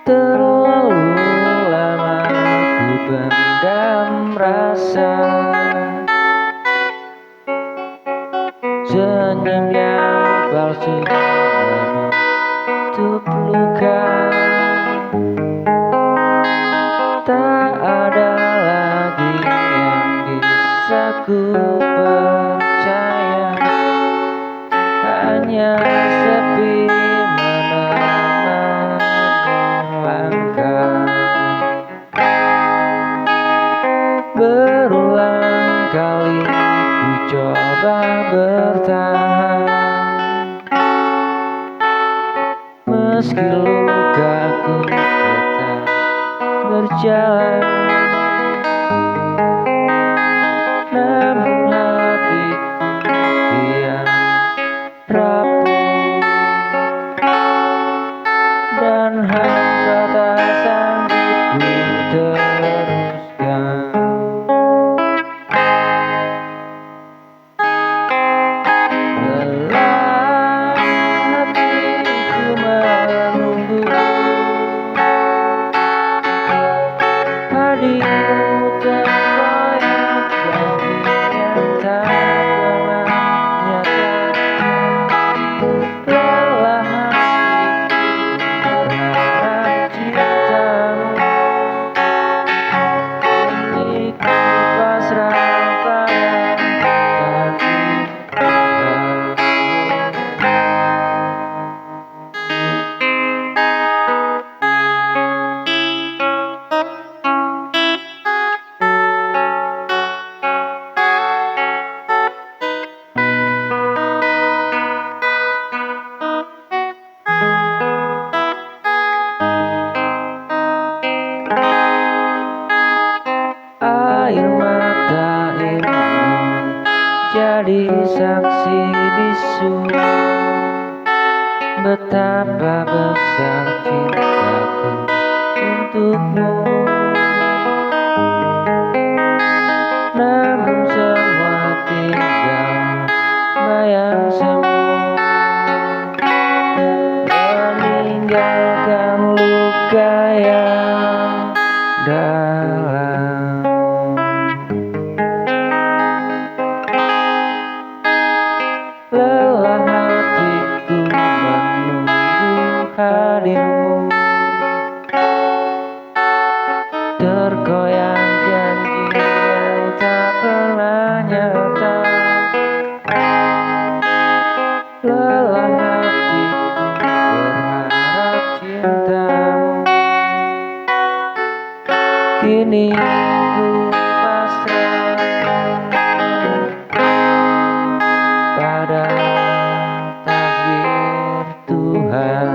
Terlalu lama ku pendam rasa, senyum yang palsu batu menutup luka. Tak ada lagi yang bisa ku percaya, hanya sepi menemani langkah. Berulang kali ku coba bertahan, meski lukaku tetap berjalan. Namun hatiku kian rapuh dan hamba tak sanggup ku teruskan. Lelah hatiku menunggu hadirmu terkoyak janji yang tak pernah nyata. Lelah hatiku berharap cintamu, kini ku pasrah pada takdir Tuhan. Air mata ini jadi saksi bisu betapa besar cintaku untukmu. Namun semua tinggal bayang semu, meninggalkan luka yang dalam. Lelah hatiku menunggu hadirmu, tergoyang janji yang tak pernah nyata. Lelah hatiku berharap cintamu, kini ku pasrah pada takdir Tuhan.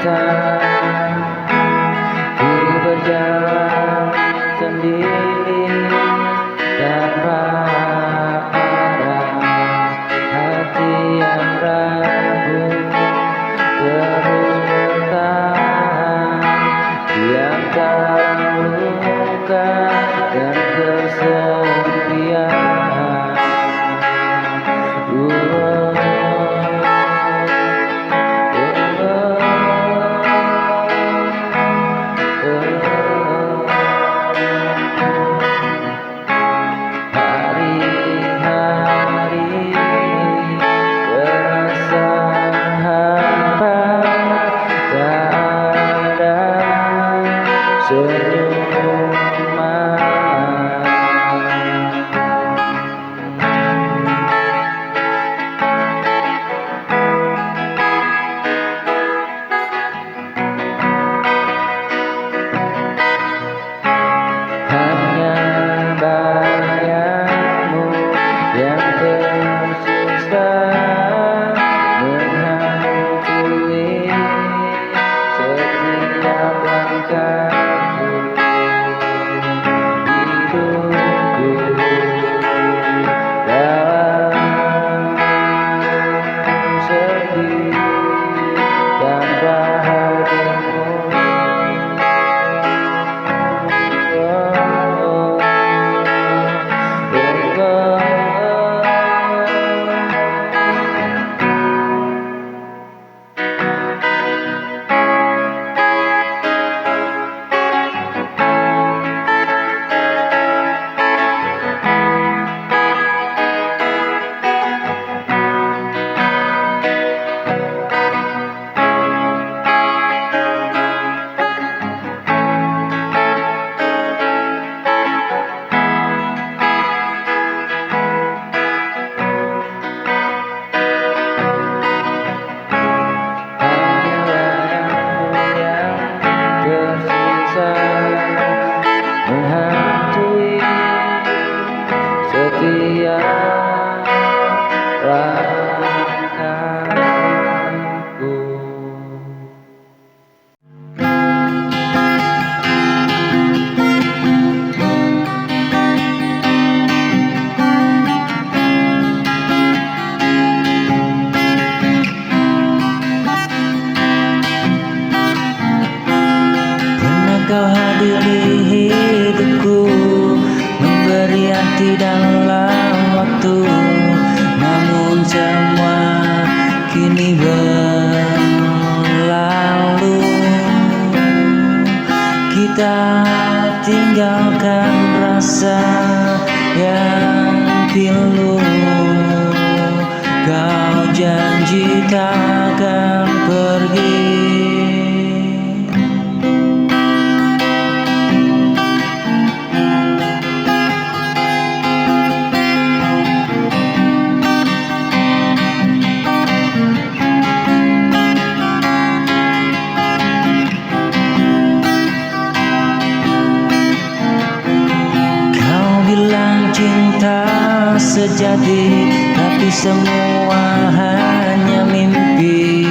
datang, ku berjalan sendiri tanpa arah, hati yang ragu terus bertahan di antara luka dan kesepian. Hari-hari terasa hampa, tak ada senyuman. Hanya bayangmu yang tersisa menghantui setiap langkahku, hidupku dalam sepi tanpa hadirmu. Menghantui setiap langkahku. Pernah kau hadir di hidupku, memberi arti dalam waktu, namun semua kini berlalu. Kita tinggalkan rasa yang pilu, kau janji takkan pergi. Cinta sejati, tapi semua hanya mimpi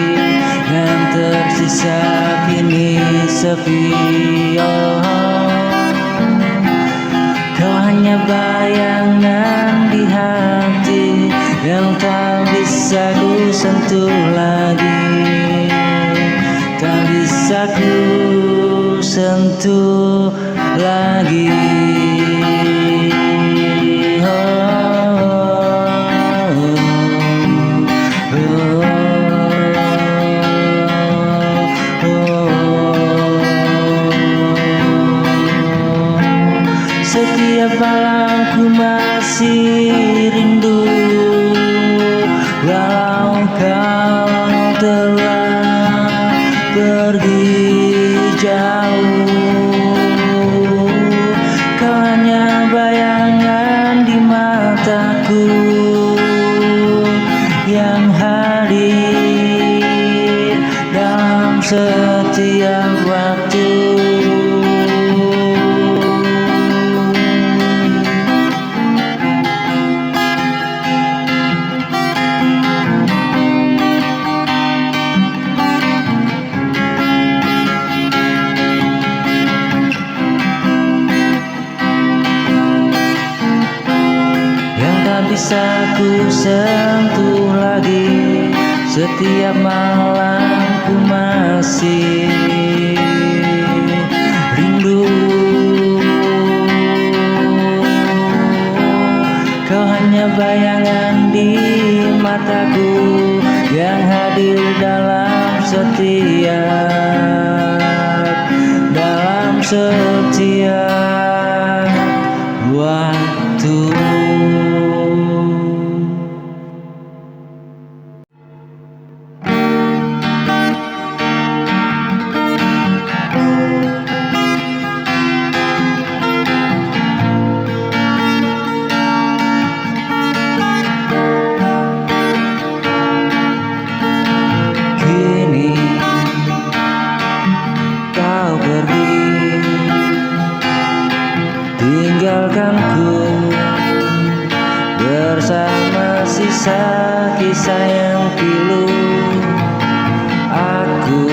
yang tersisa kini sepi. Oh, kau hanya bayangan di hati yang tak bisa ku sentuh lagi, tak bisa ku sentuh lagi. Setiap malam ku masih rindu, walau kau telah pergi jauh. Kau hanya bayangan di mataku yang hadir dalam setiap waktu. ku sentuh lagi. Setiap malam ku masih rindu. Kau hanya bayangan di mataku yang hadir dalam setiap waktu. Tinggalkanku bersama sisa kisah yang pilu. Aku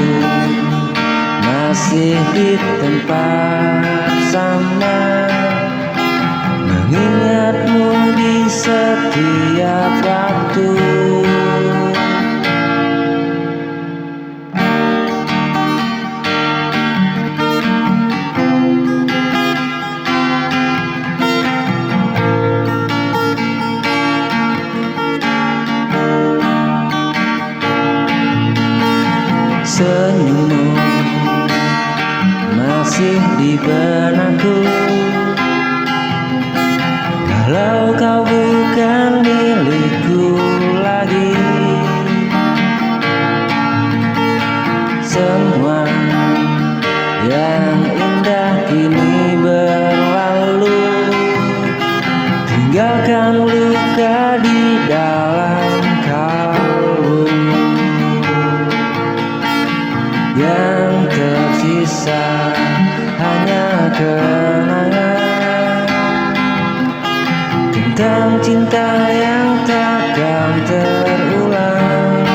masih di tempat sama, mengingatmu di setiap waktu. Senyummu masih di benakku, walau kau bukan milikku lagi. Semua yang indah kini berlalu, tinggalkan luka di dalam kalbu. Yang tersisa hanya kenangan tentang cinta yang takkan terulang.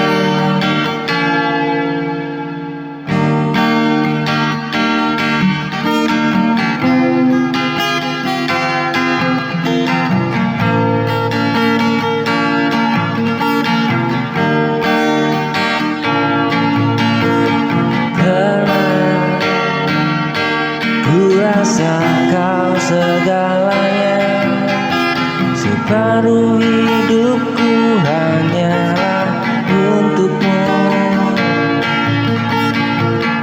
Rasa kau segalanya, separuh hidupku hanyalah untukmu.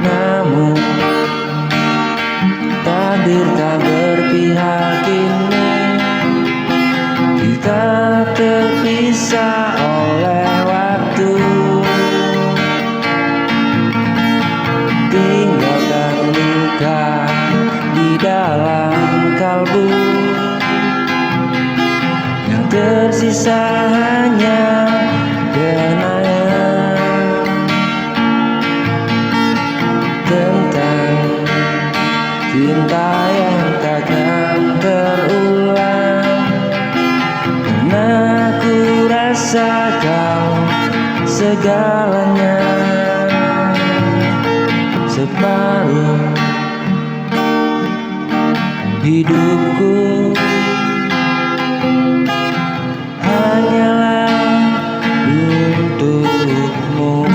Namun takdir tak berpihak kini, kita terpisah oleh waktu. Tinggalkan luka di dalam kalbu, yang tersisa hanya kenangan tentang cinta yang takkan terulang. Karena ku rasa kau segalanya, separuh hidupku hanyalah untukmu.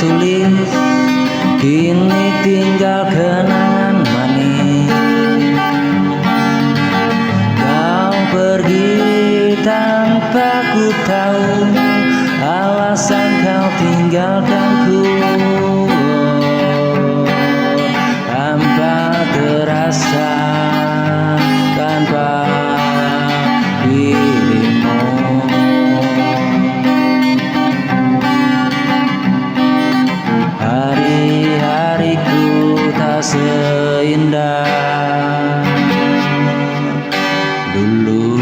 tertulis, kini tinggal kenangan manis. Kau pergi tanpa ku tahu alasan kau tinggalkanku. Hampa terasa tanpa dirimu. Hari-hariku tak seindah dulu.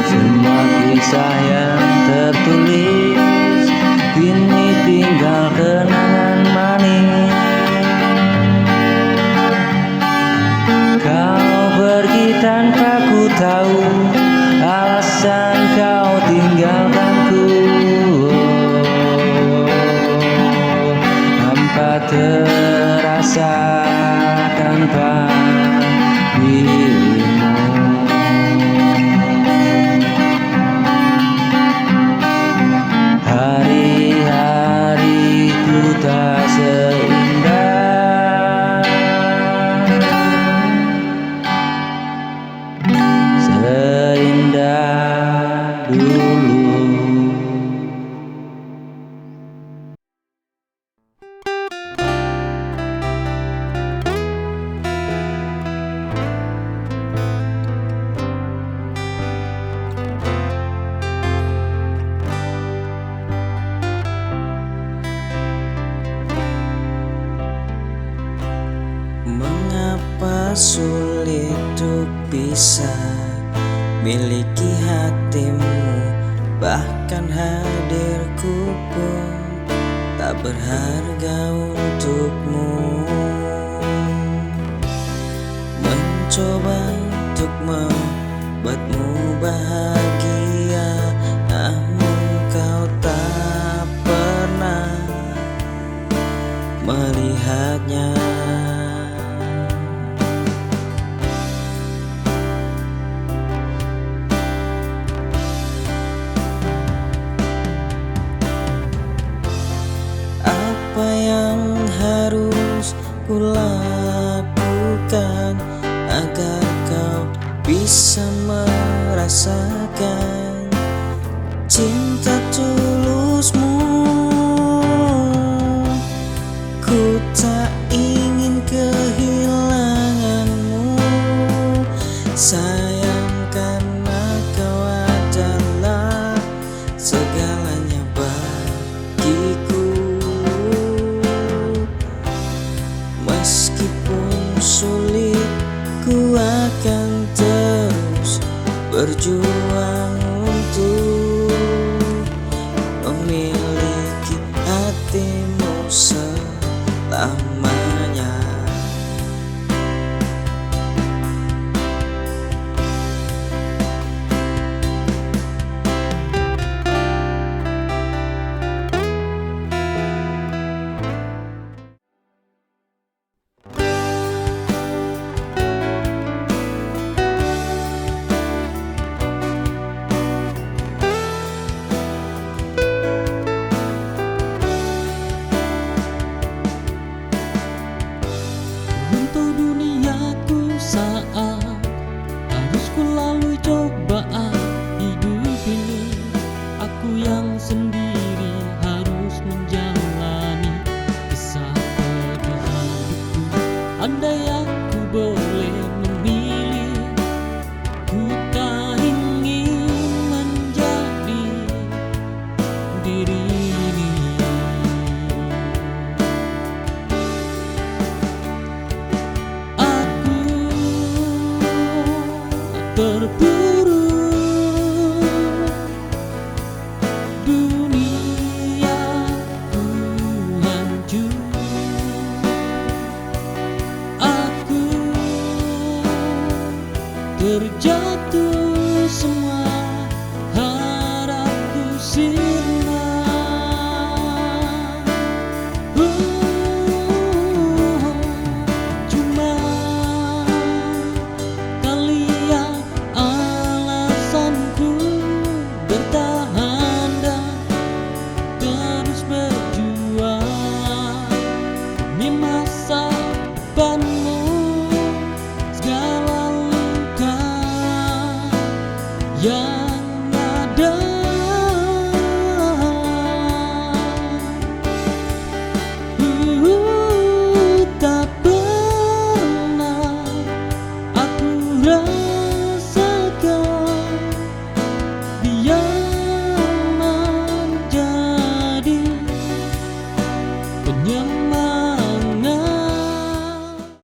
Semua kisah yang tertulis kini tinggal kenangan manis. Kau pergi tanpa ku tahu alasan kau tinggalkanku. Hampa terasa tanpa dirimu. Hari-hariku tak seindah dulu. Mengapa sulit untuk bisa miliki hatimu, bahkan hadirku pun tak berharga untukmu. Mencoba untuk membuatmu bahagia, namun kau tak pernah melihatnya. Apa yang harus kulakukan agar kau bisa merasakan cinta tulusmu? Ku tak ingin kehilanganmu, sayang, karena kau adalah segalanya bagiku. Meskipun sulit, ku akan terus berjuang untuk memiliki hatimu selamanya. Untuk duniaku saat harus ku lalui cobaan hidup ini, aku yang sendiri harus menjalani kisah pedih hidupku. Andai aku boleh memilih, ku tak ingin menjadi diri ini. Terpuruk duniaku hancur, aku terjatuh, semua harapku sirna. Cuma yang ada. Tak pernah aku